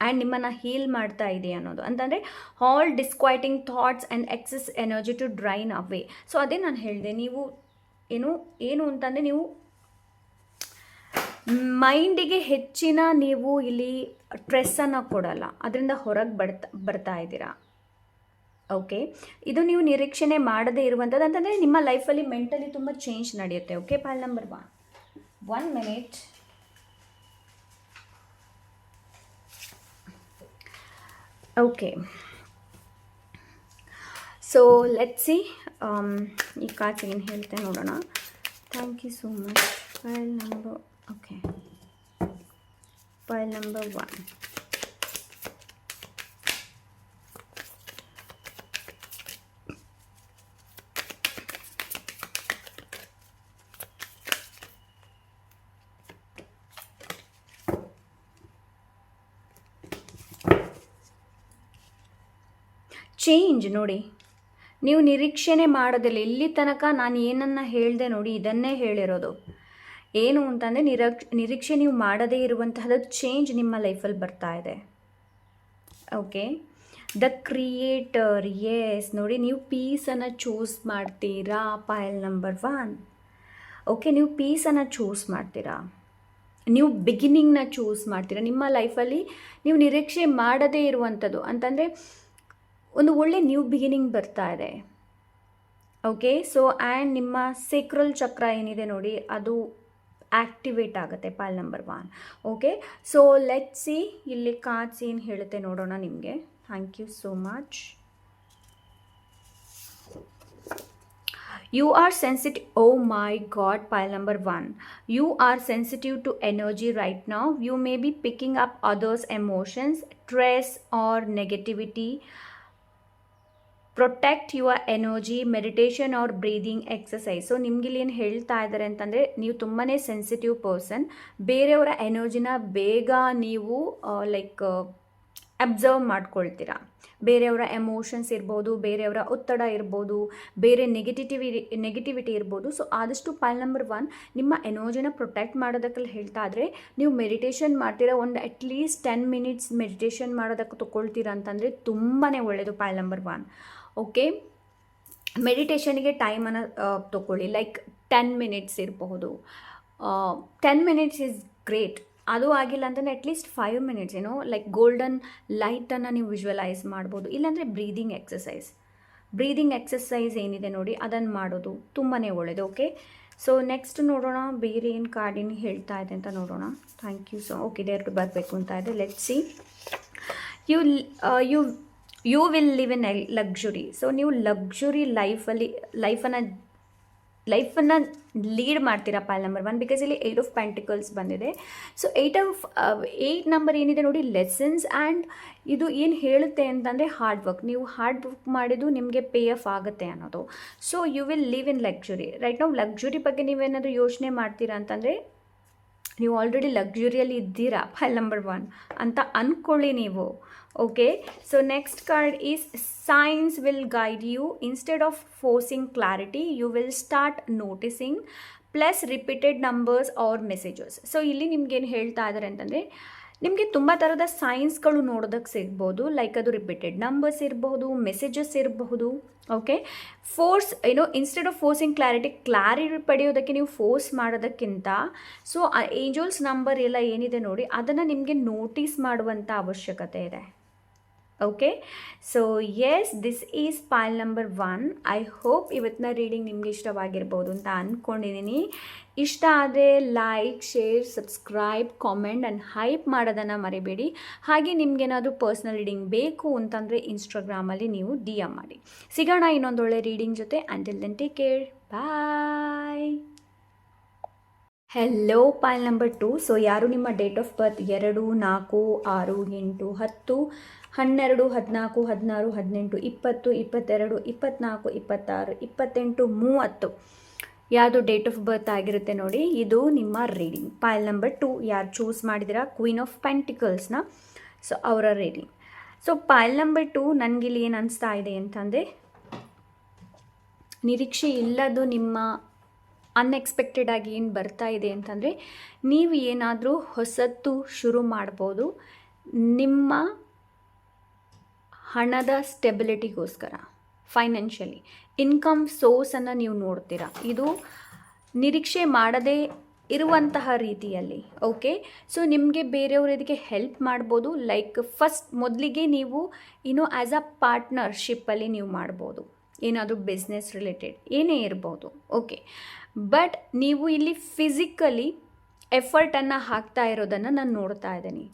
ಆ್ಯಂಡ್ ನಿಮ್ಮನ್ನು ಹೀಲ್ ಮಾಡ್ತಾ ಇದೆ ಅನ್ನೋದು. ಅಂತಂದರೆ all disquieting thoughts and excess energy to drain away. So ಅದೇ ನಾನು ಹೇಳಿದೆ, ನೀವು ಏನು ಅಂತಂದರೆ ನೀವು ಮೈಂಡಿಗೆ ಹೆಚ್ಚಿನ ನೀವು ಇಲ್ಲಿ ಸ್ಟ್ರೆಸ್ಸನ್ನು ಕೊಡಲ್ಲ, ಅದರಿಂದ ಹೊರಗೆ ಬರ್ತಾ ಇದ್ದೀರಾ. ಓಕೆ, ಇದು ನೀವು ನಿರೀಕ್ಷಣೆ ಮಾಡದೇ ಇರುವಂಥದ್ದು ಅಂತಂದರೆ ನಿಮ್ಮ ಲೈಫಲ್ಲಿ ಮೆಂಟಲಿ ತುಂಬ ಚೇಂಜ್ ನಡೆಯುತ್ತೆ. Okay, pile number 1 minute. Okay, so let's see ಈ ಕಾರ್ಡ್ಸ್ ಏನು ಹೇಳ್ತೆ ನೋಡೋಣ. Thank you so much. Pile number, okay, pile number 1. Change ನೋಡಿ, ನೀವು ನಿರೀಕ್ಷಣೆ ಮಾಡೋದಿಲ್ಲ. ಇಲ್ಲಿ ತನಕ ನಾನು ಏನನ್ನು ಹೇಳಿದೆ ನೋಡಿ, ಇದನ್ನೇ ಹೇಳಿರೋದು. ಏನು ಅಂತಂದರೆ ನಿರೀಕ್ಷೆ ನೀವು ಮಾಡದೇ ಇರುವಂತಹದ್ದು ಚೇಂಜ್ ನಿಮ್ಮ ಲೈಫಲ್ಲಿ ಬರ್ತಾ ಇದೆ. ಓಕೆ, ದ ಕ್ರಿಯೇಟರ್, ಎಸ್ ನೋಡಿ, ನೀವು ಪೀಸನ್ನು ಚೂಸ್ ಮಾಡ್ತೀರಾ. Pile number 1. ಓಕೆ, ನೀವು ಪೀಸನ್ನು ಚೂಸ್ ಮಾಡ್ತೀರಾ, ನೀವು ಬಿಗಿನಿಂಗ್ನ ಚೂಸ್ ಮಾಡ್ತೀರಾ. ನಿಮ್ಮ ಲೈಫಲ್ಲಿ ನೀವು ನಿರೀಕ್ಷೆ ಮಾಡದೇ ಇರುವಂಥದ್ದು ಅಂತಂದರೆ ಒಂದು ಒಳ್ಳೆ ನ್ಯೂ ಬಿಗಿನಿಂಗ್ ಬರ್ತಾ ಇದೆ. ಓಕೆ, ಸೊ ಆ್ಯಂಡ್ ನಿಮ್ಮ ಸೇಕ್ರಲ್ ಚಕ್ರ ಏನಿದೆ ನೋಡಿ, ಅದು ಆ್ಯಕ್ಟಿವೇಟ್ ಆಗುತ್ತೆ. Pile number 1. Okay, so let's see ಇಲ್ಲಿ ಕಾರ್ಡ್ಸ್ ಏನು ಹೇಳುತ್ತೆ ನೋಡೋಣ ನಿಮಗೆ. Thank you so much. You are sensitive. Oh my God, pile number 1. You are sensitive to energy right now. You may be picking up others' emotions, stress or negativity. Protect your energy, meditation or breathing exercise. So ನಿಮ್ಗಿಲ್ಲಿ ಏನು ಹೇಳ್ತಾ ಇದ್ದಾರೆ ಅಂತಂದರೆ, ನೀವು ತುಂಬಾ sensitive person. ಬೇರೆಯವರ ಎನರ್ಜಿನ ಬೇಗ ನೀವು ಲೈಕ್ ಅಬ್ಸರ್ವ್ ಮಾಡ್ಕೊಳ್ತೀರಾ. ಬೇರೆಯವರ ಎಮೋಷನ್ಸ್ ಇರ್ಬೋದು, ಬೇರೆಯವರ ಒತ್ತಡ ಇರ್ಬೋದು, ಬೇರೆ ನೆಗೆಟಿವಿಟಿ ಇರ್ಬೋದು. ಸೊ ಆದಷ್ಟು ಪೈಲ್ ನಂಬರ್ 1 ನಿಮ್ಮ ಎನರ್ಜಿನ ಪ್ರೊಟೆಕ್ಟ್ ಮಾಡೋದಕ್ಕೆ ಹೇಳ್ತಾ ಇದ್ರೆ, ನೀವು ಮೆಡಿಟೇಷನ್ ಮಾಡ್ತೀರಾ, ಒಂದು ಅಟ್ಲೀಸ್ಟ್ 10 minutes ಮೆಡಿಟೇಷನ್ ಮಾಡೋದಕ್ಕೆ ತೊಗೊಳ್ತೀರಾ ಅಂತಂದರೆ ತುಂಬಾ ಒಳ್ಳೆಯದು. ಪೈಲ್ ನಂಬರ್ 1. ಓಕೆ, ಮೆಡಿಟೇಷನಿಗೆ ಟೈಮನ್ನು ತೊಗೊಳ್ಳಿ, ಲೈಕ್ 10 minutes ಇರಬಹುದು. 10 minutes ಈಸ್ ಗ್ರೇಟ್. ಅದು ಆಗಿಲ್ಲ ಅಂತಂದರೆ ಅಟ್ಲೀಸ್ಟ್ 5 minutes ಏನೋ ಲೈಕ್ ಗೋಲ್ಡನ್ ಲೈಟನ್ನು ನೀವು ವಿಜುವಲೈಸ್ ಮಾಡ್ಬೋದು. ಇಲ್ಲಾಂದರೆ ಬ್ರೀದಿಂಗ್ ಎಕ್ಸಸೈಸ್ ಏನಿದೆ ನೋಡಿ, ಅದನ್ನು ಮಾಡೋದು ತುಂಬಾ ಒಳ್ಳೆಯದು. ಓಕೆ, ಸೊ ನೆಕ್ಸ್ಟ್ ನೋಡೋಣ ಬೇರೆ ಏನು ಕಾರ್ಡಿನ ಹೇಳ್ತಾ ಇದೆ ಅಂತ ನೋಡೋಣ. Thank you. So okay, direct ಬರಬೇಕು ಅಂತ ಇದೆ. Let's see. You will live in luxury. So ನೀವು ಲಕ್ಸುರಿ ಲೈಫನ್ನು ಲೀಡ್ ಮಾಡ್ತೀರಾ. ಪೈಲ್ ನಂಬರ್ 1, ಬಿಕಾಸ್ ಇಲ್ಲಿ 8 of Pentacles ಬಂದಿದೆ. ಸೊ 8 ನಂಬರ್ ಏನಿದೆ ನೋಡಿ, ಲೆಸನ್ಸ್. ಆ್ಯಂಡ್ ಇದು ಏನು ಹೇಳುತ್ತೆ ಅಂತಂದರೆ ಹಾರ್ಡ್ ವರ್ಕ್. ನೀವು ಹಾರ್ಡ್ ವರ್ಕ್ ಮಾಡಿದ್ದು ನಿಮಗೆ ಪೇ ಆಫ್ ಆಗುತ್ತೆ ಅನ್ನೋದು. So you will live in luxury. Right ನಾವು ಲಕ್ಸುರಿ ಬಗ್ಗೆ ನೀವೇನಾದರೂ ಯೋಚನೆ ಮಾಡ್ತೀರಾ ಅಂತಂದರೆ, ನೀವು ಆಲ್ರೆಡಿ ಲಕ್ಸುರಿಯಲ್ಲಿ ಇದ್ದೀರಾ ಪೈಲ್ ನಂಬರ್ 1 ಅಂತ ಅಂದ್ಕೊಳ್ಳಿ ನೀವು. Okay, so next card is signs will guide you. Instead of forcing clarity, you will start noticing plus repeated numbers or messages. So ಇಲ್ಲಿ ನಿಮ್ಗೇನು ಹೇಳ್ತಾ ಇದ್ದಾರೆ ಅಂತಂದರೆ, ನಿಮಗೆ ತುಂಬ ಥರದ ಸೈನ್ಸ್ಗಳು ನೋಡೋದಕ್ಕೆ ಸಿಗ್ಬೋದು. ಲೈಕ್ ಅದು ರಿಪೀಟೆಡ್ ನಂಬರ್ಸ್ ಇರಬಹುದು, ಮೆಸೇಜಸ್ ಇರಬಹುದು. Okay, force instead of forcing clarity ಪಡೆಯೋದಕ್ಕೆ ನೀವು ಫೋರ್ಸ್ ಮಾಡೋದಕ್ಕಿಂತ, ಸೊ ಏಂಜಲ್ಸ್ ನಂಬರ್ ಎಲ್ಲ ಏನಿದೆ ನೋಡಿ, ಅದನ್ನು ನಿಮಗೆ ನೋಟಿಸ್ ಮಾಡುವಂಥ ಅವಶ್ಯಕತೆ ಇದೆ. Okay, so yes, this is pile number 1. I hope ಇವತ್ತಿನ ರೀಡಿಂಗ್ ನಿಮಗೆ ಇಷ್ಟವಾಗಿರ್ಬೋದು ಅಂತ ಅಂದ್ಕೊಂಡಿದ್ದೀನಿ. ಇಷ್ಟ ಆದರೆ like, share, subscribe, comment and hype ಮಾಡೋದನ್ನು ಮರಿಬೇಡಿ. ಹಾಗೆ ನಿಮಗೇನಾದರೂ ಪರ್ಸ್ನಲ್ ರೀಡಿಂಗ್ ಬೇಕು ಅಂತಂದರೆ ಇನ್ಸ್ಟಾಗ್ರಾಮಲ್ಲಿ ನೀವು DM ಮಾಡಿ. ಸಿಗೋಣ ಇನ್ನೊಂದೊಳ್ಳೆ ರೀಡಿಂಗ್ ಜೊತೆ. Until then take care. Bye. Hello pile number 2. So ಯಾರು ನಿಮ್ಮ ಡೇಟ್ ಆಫ್ ಬರ್ತ್ 2, 4, 6, 8, 10, 12, 14, 16, 18, 20, 22, 24, 26, 28, 30 ಯಾವುದು ಡೇಟ್ ಆಫ್ ಬರ್ತ್ ಆಗಿರುತ್ತೆ ನೋಡಿ, ಇದು ನಿಮ್ಮ ರೀಡಿಂಗ್. ಪಾಲ್ ನಂಬರ್ 2 ಯಾರು ಚೂಸ್ ಮಾಡಿದಿರಾ ಕ್ವೀನ್ ಆಫ್ ಪೆಂಟಿಕಲ್ಸ್ನ, ಸೊ ಅವರ ರೀಡಿಂಗ್. ಸೊ ಪಾಲ್ ನಂಬರ್ 2 ನನಗಿಲ್ಲಿ ಏನು ಅನಿಸ್ತಾ ಇದೆ ಅಂತಂದರೆ, ನಿರೀಕ್ಷೆ ಇಲ್ಲದು ನಿಮ್ಮ ಅನ್ಎಕ್ಸ್ಪೆಕ್ಟೆಡ್ ಆಗಿ ಏನು ಬರ್ತಾ ಇದೆ ಅಂತಂದರೆ, ನೀವು ಏನಾದರೂ ಹೊಸತ್ತು ಶುರು ಮಾಡ್ಬೋದು ನಿಮ್ಮ ಹಣದ ಸ್ಟೆಬಿಲಿಟಿಗೋಸ್ಕರ. ಫೈನಾನ್ಷಿಯಲಿ ಇನ್ಕಮ್ ಸೋರ್ಸನ್ನು ನೀವು ನೋಡ್ತೀರಾ, ಇದು ನಿರೀಕ್ಷೆ ಮಾಡದೇ ಇರುವಂತಹ ರೀತಿಯಲ್ಲಿ. ಓಕೆ, ಸೊ ನಿಮಗೆ ಬೇರೆಯವರು ಇದಕ್ಕೆ ಹೆಲ್ಪ್ ಮಾಡ್ಬೋದು. ಲೈಕ್ ಮೊದಲಿಗೆ ನೀವು ಆ್ಯಸ್ ಅ ಪಾರ್ಟ್ನರ್ಶಿಪ್ಪಲ್ಲಿ ನೀವು ಮಾಡ್ಬೋದು, ಏನಾದರೂ ಬಿಸ್ನೆಸ್ ರಿಲೇಟೆಡ್ ಏನೇ ಇರ್ಬೋದು. ಓಕೆ, ಬಟ್ ನೀವು ಇಲ್ಲಿ ಫಿಸಿಕಲಿ ಎಫರ್ಟನ್ನು ಹಾಕ್ತಾ ಇರೋದನ್ನು ನಾನು ನೋಡ್ತಾ ಇದ್ದೀನಿ.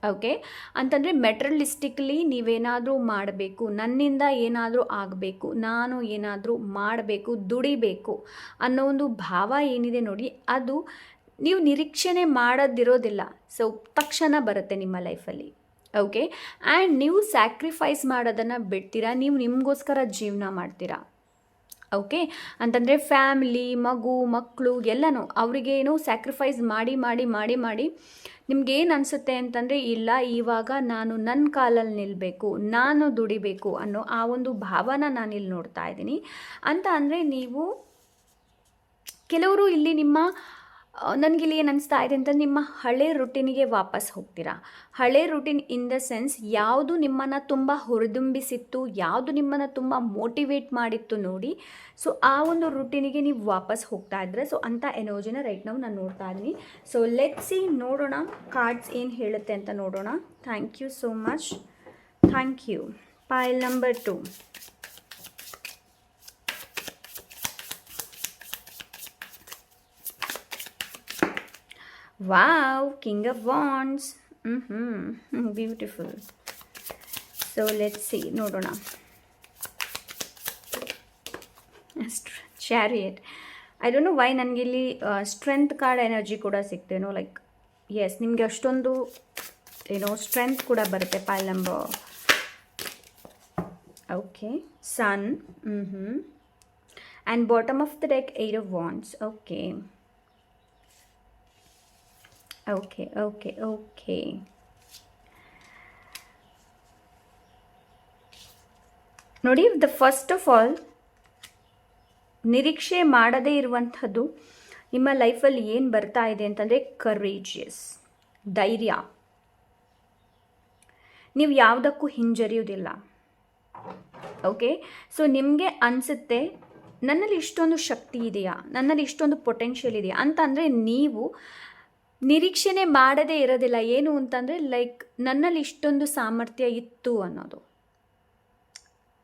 ಓಕೆ, ಅಂತಂದರೆ ಮೆಟೀರಿಯಲಿಸ್ಟಿಕ್ಲಿ ನೀವೇನಾದರೂ ಮಾಡಬೇಕು, ನನ್ನಿಂದ ಏನಾದರೂ ಆಗಬೇಕು, ನಾನು ಏನಾದರೂ ಮಾಡಬೇಕು, ದುಡಿಬೇಕು ಅನ್ನೋ ಒಂದು ಭಾವ ಏನಿದೆ ನೋಡಿ, ಅದು ನೀವು ನಿರೀಕ್ಷಣೆ ಮಾಡೋದಿರೋದಿಲ್ಲ. ಸೊ ತಕ್ಷಣ ಬರುತ್ತೆ ನಿಮ್ಮ ಲೈಫಲ್ಲಿ. ಓಕೆ, ಆ್ಯಂಡ್ ನೀವು ಸ್ಯಾಕ್ರಿಫೈಸ್ ಮಾಡೋದನ್ನು ಬಿಡ್ತೀರಾ, ನೀವು ನಿಮಗೋಸ್ಕರ ಜೀವನ ಮಾಡ್ತೀರಾ. ಓಕೆ, ಅಂತಂದರೆ ಫ್ಯಾಮಿಲಿ, ಮಕ್ಕಳು ಎಲ್ಲನೂ ಅವರಿಗೇನು ಸ್ಯಾಕ್ರಿಫೈಸ್ ಮಾಡಿ ಮಾಡಿ ಮಾಡಿ ಮಾಡಿ ನಿಮ್ಗೇನು ಅನಿಸುತ್ತೆ ಅಂತಂದರೆ, ಇಲ್ಲ ಇವಾಗ ನಾನು ನನ್ನ ಕಾಲಲ್ಲಿ ನಿಲ್ಲಬೇಕು, ನಾನು ದುಡಿಬೇಕು ಅನ್ನೋ ಆ ಒಂದು ಭಾವನ ನಾನಿಲ್ಲಿ ನೋಡ್ತಾ ಇದ್ದೀನಿ. ಅಂತ ಅಂದರೆ ನೀವು ಕೆಲವರು ಇಲ್ಲಿ ನನಗಿಲ್ಲಿ ಏನು ಅನಿಸ್ತಾ ಇದೆ ಅಂತ, ನಿಮ್ಮ ಹಳೆ ರುಟೀನಿಗೆ ವಾಪಸ್ ಹೋಗ್ತೀರಾ. ಹಳೆ ರುಟೀನ್ ಇನ್ ದ ಸೆನ್ಸ್, ಯಾವುದು ನಿಮ್ಮನ್ನು ತುಂಬ ಹುರಿದುಂಬಿಸಿತ್ತು, ಯಾವುದು ನಿಮ್ಮನ್ನು ತುಂಬ ಮೋಟಿವೇಟ್ ಮಾಡಿತ್ತು ನೋಡಿ, ಸೊ ಆ ಒಂದು ರುಟೀನಿಗೆ ನೀವು ವಾಪಸ್ ಹೋಗ್ತಾ ಇದ್ರೆ, ಸೊ ಅಂಥ ಎನರ್ಜಿನ ರೈಟ್ ನಾವು ನಾನು ನೋಡ್ತಾ ಇದ್ದೀನಿ. ಸೊ ಲೆಟ್ಸ್ ಸಿ, ನೋಡೋಣ ಕಾರ್ಡ್ಸ್ ಏನು ಹೇಳುತ್ತೆ ಅಂತ ನೋಡೋಣ. Thank you so much, thank you. Pile number 2. Wow, King of Wands. Beautiful. So let's see, ನೋಡೋಣ. Chariot. I don't know why ನನಗೆ ಇಲ್ಲಿ ಸ್ಟ್ರೆಂತ್ ಕಾರ್ಡ್ ಎನರ್ಜಿ ಕೂಡ ಸಿಗ್ತೇನೋ. ಲೈಕ್ ಎಸ್, ನಿಮಗೆ ಅಷ್ಟೊಂದು ಸ್ಟ್ರೆಂತ್ ಕೂಡ ಬರುತ್ತೆ. Pile number. Okay, sun. And bottom of the deck 8 of Wands. Okay, okay okay okay ನೋಡಿ, first of all ನಿರೀಕ್ಷೆ ಮಾಡದೇ ಇರುವಂಥದ್ದು ನಿಮ್ಮ ಲೈಫಲ್ಲಿ ಏನು ಬರ್ತಾ ಇದೆ ಅಂತಂದರೆ, ಕರೇಜಿಯಸ್, ಧೈರ್ಯ. ನೀವು ಯಾವುದಕ್ಕೂ ಹಿಂಜರಿಯೋದಿಲ್ಲ. ಓಕೆ, ಸೊ ನಿಮಗೆ ಅನಿಸುತ್ತೆ ನನ್ನಲ್ಲಿ ಇಷ್ಟೊಂದು ಶಕ್ತಿ ಇದೆಯಾ, ನನ್ನಲ್ಲಿ ಇಷ್ಟೊಂದು ಪೊಟೆನ್ಷಿಯಲ್ ಇದೆಯಾ ಅಂತಂದರೆ, ನೀವು ನಿರೀಕ್ಷಣೆ ಮಾಡದೇ ಇರೋದಿಲ್ಲ. ಏನು ಅಂತಂದರೆ, ಲೈಕ್ ನನ್ನಲ್ಲಿ ಇಷ್ಟೊಂದು ಸಾಮರ್ಥ್ಯ ಇತ್ತು ಅನ್ನೋದು.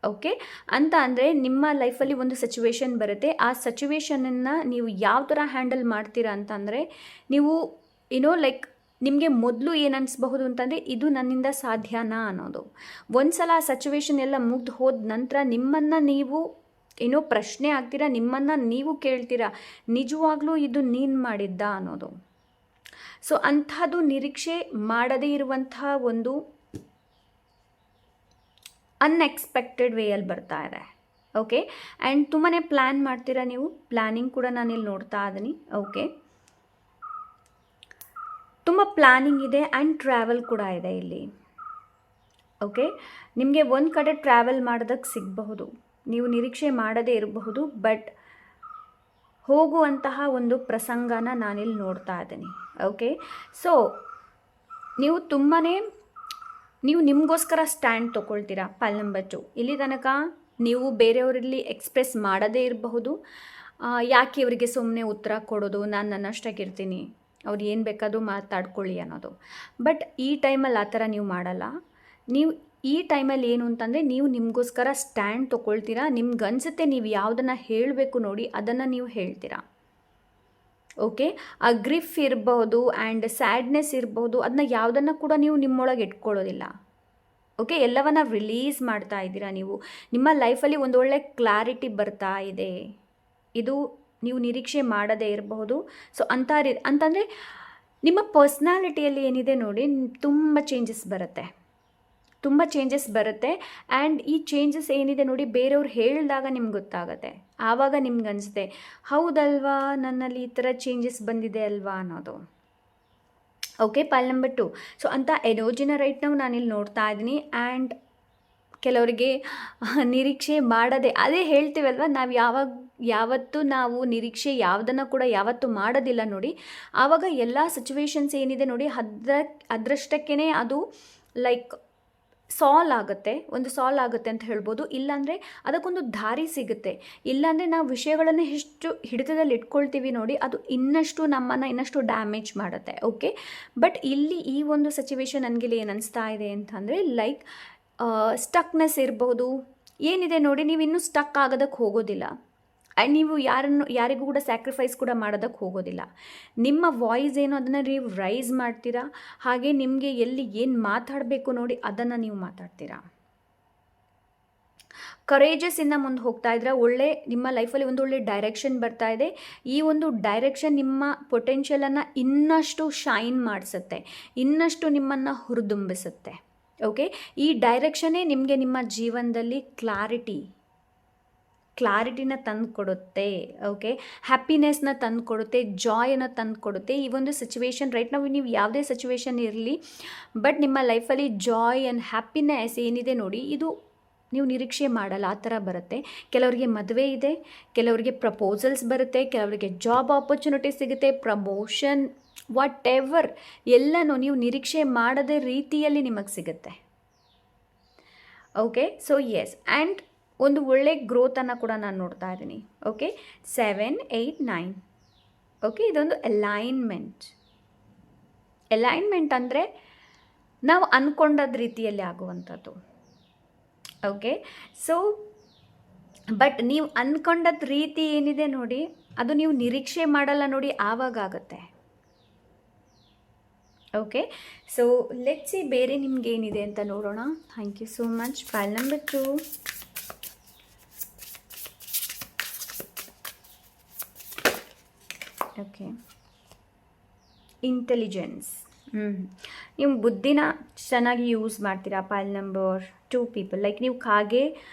ಓಕೆ, ಅಂತ ಅಂದರೆ ನಿಮ್ಮ ಲೈಫಲ್ಲಿ ಒಂದು ಸಿಚುವೇಶನ್ ಬರುತ್ತೆ. ಆ ಸಿಚುವೇಶನನ್ನು ನೀವು ಯಾವ ಥರ ಹ್ಯಾಂಡಲ್ ಮಾಡ್ತೀರಾ ಅಂತಂದರೆ, ನೀವು ಲೈಕ್ ನಿಮಗೆ ಮೊದಲು ಏನು ಅನಿಸ್ಬಹುದು ಅಂತಂದರೆ, ಇದು ನನ್ನಿಂದ ಸಾಧ್ಯನಾ ಅನ್ನೋದು. ಒಂದು ಸಲ ಆ ಸಿಚುವೇಶನ್ ಎಲ್ಲ ಮುಗ್ದು ಹೋದ ನಂತರ ನಿಮ್ಮನ್ನು ನೀವು ಪ್ರಶ್ನೆ ಆಗ್ತೀರಾ, ನಿಮ್ಮನ್ನು ನೀವು ಕೇಳ್ತೀರಾ, ನಿಜವಾಗ್ಲೂ ಇದು ನೀನು ಮಾಡಿದ್ದ ಅನ್ನೋದು. ಸೊ ಅಂಥದ್ದು ನಿರೀಕ್ಷೆ ಮಾಡದೇ ಇರುವಂಥ ಒಂದು ಅನ್ಎಕ್ಸ್ಪೆಕ್ಟೆಡ್ ವೇಯಲ್ಲಿ ಬರ್ತಾ ಇದೆ. ಓಕೆ, ಆ್ಯಂಡ್ ತುಂಬಾ ಪ್ಲ್ಯಾನ್ ಮಾಡ್ತೀರಾ ನೀವು. ಪ್ಲ್ಯಾನಿಂಗ್ ಕೂಡ ನಾನಿಲ್ಲಿ ನೋಡ್ತಾ ಇದ್ದೀನಿ. ಓಕೆ, ತುಂಬ ಪ್ಲ್ಯಾನಿಂಗ್ ಇದೆ ಆ್ಯಂಡ್ ಟ್ರಾವೆಲ್ ಕೂಡ ಇದೆ ಇಲ್ಲಿ. ಓಕೆ, ನಿಮಗೆ ಒಂದು ಕಡೆ ಟ್ರಾವೆಲ್ ಮಾಡೋದಕ್ಕೆ ಸಿಗಬಹುದು, ನೀವು ನಿರೀಕ್ಷೆ ಮಾಡದೇ ಇರಬಹುದು, ಬಟ್ ಹೋಗುವಂತಹ ಒಂದು ಪ್ರಸಂಗನ ನಾನಿಲ್ಲಿ ನೋಡ್ತಾ ಇದ್ದೀನಿ. ಓಕೆ, ಸೊ ನೀವು ನಿಮಗೋಸ್ಕರ ಸ್ಟ್ಯಾಂಡ್ ತೊಗೊಳ್ತೀರಾ. ಪೈಲ್ ನಂಬರ್ 2 ಇಲ್ಲಿ ತನಕ ನೀವು ಬೇರೆಯವರಲ್ಲಿ ಎಕ್ಸ್ಪ್ರೆಸ್ ಮಾಡದೇ ಇರಬಹುದು. ಯಾಕೆ ಇವರಿಗೆ ಸುಮ್ಮನೆ ಉತ್ತರ ಕೊಡೋದು, ನಾನು ನನ್ನಷ್ಟಾಗಿರ್ತೀನಿ, ಅವ್ರು ಏನು ಬೇಕಾದರೂ ಮಾತಾಡ್ಕೊಳ್ಳಿ ಅನ್ನೋದು. ಬಟ್ ಈ ಟೈಮಲ್ಲಿ ಆ ಥರ ನೀವು ಮಾಡಲ್ಲ. ನೀವು ಈ ಟೈಮಲ್ಲಿ ಏನು ಅಂತಂದರೆ, ನೀವು ನಿಮಗೋಸ್ಕರ ಸ್ಟ್ಯಾಂಡ್ ತೊಗೊಳ್ತೀರಾ. ನಿಮ್ಗನ್ಸುತ್ತೆ ನೀವು ಯಾವುದನ್ನು ಹೇಳಬೇಕು ನೋಡಿ, ಅದನ್ನು ನೀವು ಹೇಳ್ತೀರಾ. ಓಕೆ, ಆ ಗ್ರಿಫ್ ಇರಬಹುದು ಆ್ಯಂಡ್ ಸ್ಯಾಡ್ನೆಸ್ ಇರಬಹುದು, ಅದನ್ನ ಯಾವುದನ್ನು ಕೂಡ ನೀವು ನಿಮ್ಮೊಳಗೆ ಇಟ್ಕೊಳ್ಳೋದಿಲ್ಲ. ಓಕೆ, ಎಲ್ಲವನ್ನ ರಿಲೀಸ್ ಮಾಡ್ತಾ ಇದ್ದೀರಾ ನೀವು. ನಿಮ್ಮ ಲೈಫಲ್ಲಿ ಒಂದೊಳ್ಳೆ ಕ್ಲಾರಿಟಿ ಬರ್ತಾ ಇದೆ. ಇದು ನೀವು ನಿರೀಕ್ಷೆ ಮಾಡದೇ ಇರಬಹುದು. ಸೊ ಅಂತಂದರೆ ನಿಮ್ಮ ಪರ್ಸ್ನಾಲಿಟಿಯಲ್ಲಿ ಏನಿದೆ ನೋಡಿ, ತುಂಬ ಚೇಂಜಸ್ ಬರುತ್ತೆ. ಆ್ಯಂಡ್ ಈ ಚೇಂಜಸ್ ಏನಿದೆ ನೋಡಿ, ಬೇರೆಯವ್ರು ಹೇಳಿದಾಗ ನಿಮ್ಗೆ ಗೊತ್ತಾಗುತ್ತೆ. ಆವಾಗ ನಿಮ್ಗೆ ಅನಿಸುತ್ತೆ, ಹೌದಲ್ವಾ, ನನ್ನಲ್ಲಿ ಈ ಥರ ಚೇಂಜಸ್ ಬಂದಿದೆ ಅಲ್ವಾ ಅನ್ನೋದು. Okay, pile number 2. ಸೊ ಅಂಥ ಎನರ್ಜಿನ ರೈಟ್ ನಾವು ನಾನಿಲ್ಲಿ ನೋಡ್ತಾ ಇದ್ದೀನಿ. ಆ್ಯಂಡ್ ಕೆಲವರಿಗೆ ನಿರೀಕ್ಷೆ ಮಾಡದೆ, ಅದೇ ಹೇಳ್ತೀವಲ್ವ, ನಾವು ಯಾವತ್ತೂ ನಾವು ನಿರೀಕ್ಷೆ ಯಾವುದನ್ನು ಕೂಡ ಯಾವತ್ತೂ ಮಾಡೋದಿಲ್ಲ ನೋಡಿ, ಆವಾಗ ಎಲ್ಲ ಸಿಚುವೇಶನ್ಸ್ ಏನಿದೆ ನೋಡಿ, ಅದರಷ್ಟಕ್ಕೇ ಅದು ಲೈಕ್ ಸಾಲ್ವ್ ಆಗುತ್ತೆ ಅಂತ ಹೇಳ್ಬೋದು. ಇಲ್ಲಾಂದರೆ ಅದಕ್ಕೊಂದು ದಾರಿ ಸಿಗುತ್ತೆ. ಇಲ್ಲಾಂದರೆ ನಾವು ವಿಷಯಗಳನ್ನು ಎಷ್ಟು ಹಿಡಿತದಲ್ಲಿ ಇಟ್ಕೊಳ್ತೀವಿ ನೋಡಿ, ಅದು ಇನ್ನಷ್ಟು ಡ್ಯಾಮೇಜ್ ಮಾಡುತ್ತೆ. ಓಕೆ, ಬಟ್ ಇಲ್ಲಿ ಈ ಒಂದು ಸಿಚುವೇಶನ್ ನನಗೆ ಏನು ಅನಿಸ್ತಾ ಇದೆ ಅಂತಂದರೆ, ಲೈಕ್ ಸ್ಟಕ್ನೆಸ್ ಇರ್ಬೋದು, ಏನಿದೆ ನೋಡಿ, ನೀವು ಇನ್ನೂ ಸ್ಟಕ್ ಆಗೋದಕ್ಕೆ ಹೋಗೋದಿಲ್ಲ. ಆ್ಯಂಡ್ ನೀವು ಯಾರಿಗೂ ಕೂಡ ಸ್ಯಾಕ್ರಿಫೈಸ್ ಕೂಡ ಮಾಡೋದಕ್ಕೆ ಹೋಗೋದಿಲ್ಲ. ನಿಮ್ಮ ವಾಯ್ಸ್ ಏನು ಅದನ್ನು ನೀವು ರೈಸ್ ಮಾಡ್ತೀರಾ. ಹಾಗೆ ನಿಮಗೆ ಎಲ್ಲಿ ಏನು ಮಾತಾಡಬೇಕು ನೋಡಿ ಅದನ್ನು ನೀವು ಮಾತಾಡ್ತೀರಾ. ಕರೇಜಸ್ಸಿಂದ ಮುಂದೆ ಹೋಗ್ತಾ ಇದ್ರೆ ನಿಮ್ಮ ಲೈಫಲ್ಲಿ ಒಂದು ಒಳ್ಳೆ ಡೈರೆಕ್ಷನ್ ಬರ್ತಾ ಇದೆ. ಈ ಒಂದು ಡೈರೆಕ್ಷನ್ ನಿಮ್ಮ ಪೊಟೆನ್ಷಿಯಲನ್ನು ಇನ್ನಷ್ಟು ಶೈನ್ ಮಾಡಿಸುತ್ತೆ, ಇನ್ನಷ್ಟು ನಿಮ್ಮನ್ನು ಹುರಿದುಂಬಿಸುತ್ತೆ. ಓಕೆ, ಈ ಡೈರೆಕ್ಷನ್ನೇ ನಿಮಗೆ ನಿಮ್ಮ ಜೀವನದಲ್ಲಿ ಕ್ಲಾರಿಟಿನ ತಂದು ಕೊಡುತ್ತೆ. ಓಕೆ, ಹ್ಯಾಪಿನೆಸ್ನ ತಂದು ಕೊಡುತ್ತೆ, ಜಾಯನ್ನ ತಂದು ಕೊಡುತ್ತೆ. ಈ ಒಂದು ಸಿಚುವೇಶನ್ ರೈಟ್ ನಾವು ನೀವು ಯಾವುದೇ ಸಿಚುವೇಶನ್ ಇರಲಿ, ಬಟ್ ನಿಮ್ಮ ಲೈಫಲ್ಲಿ ಜಾಯ್ ಆ್ಯಂಡ್ ಹ್ಯಾಪಿನೆಸ್ ಏನಿದೆ ನೋಡಿ, ಇದು ನೀವು ನಿರೀಕ್ಷೆ ಮಾಡಲ್ಲ, ಆ ಥರ ಬರುತ್ತೆ. ಕೆಲವರಿಗೆ ಮದುವೆ ಇದೆ, ಕೆಲವರಿಗೆ ಪ್ರಪೋಸಲ್ಸ್ ಬರುತ್ತೆ, ಕೆಲವರಿಗೆ ಜಾಬ್ ಆಪರ್ಚುನಿಟಿ ಸಿಗುತ್ತೆ, ಪ್ರಮೋಷನ್, ವಾಟ್ ಎವರ್ ಎಲ್ಲನೂ ನೀವು ನಿರೀಕ್ಷೆ ಮಾಡದ ರೀತಿಯಲ್ಲಿ ನಿಮಗೆ ಸಿಗುತ್ತೆ. ಓಕೆ, ಸೊ ಎಸ್, ಆ್ಯಂಡ್ ಒಂದು ಒಳ್ಳೆ ಗ್ರೋತನ್ನು ಕೂಡ ನಾನು ನೋಡ್ತಾ ಇದ್ದೀನಿ. ಓಕೆ, 7, 8, 9. ಓಕೆ, ಇದೊಂದು ಅಲೈನ್ಮೆಂಟ್ ಅಂದರೆ ನಾವು ಅಂದ್ಕೊಂಡದ ರೀತಿಯಲ್ಲಿ ಆಗುವಂಥದ್ದು. ಓಕೆ, ಸೊ ಬಟ್ ನೀವು ಅಂದ್ಕೊಂಡದ ರೀತಿ ಏನಿದೆ ನೋಡಿ, ಅದು ನೀವು ನಿರೀಕ್ಷೆ ಮಾಡಲ್ಲ ನೋಡಿ, ಆವಾಗ ಆಗುತ್ತೆ. ಓಕೆ, ಸೊ ಲೆಟ್ಸ್ ಸಿ ಬೇರೆ ನಿಮ್ಗೆ ಏನಿದೆ ಅಂತ ನೋಡೋಣ. Thank you so much. Pile number 2. Okay, intelligence. ನೀವು ಬುದ್ಧಿನ ಚೆನ್ನಾಗಿ ಯೂಸ್ ಮಾಡ್ತೀರಾ. ಫೈಲ್ ನಂಬರ್ 2 ಪೀಪಲ್, ಲೈಕ್ ನೀವು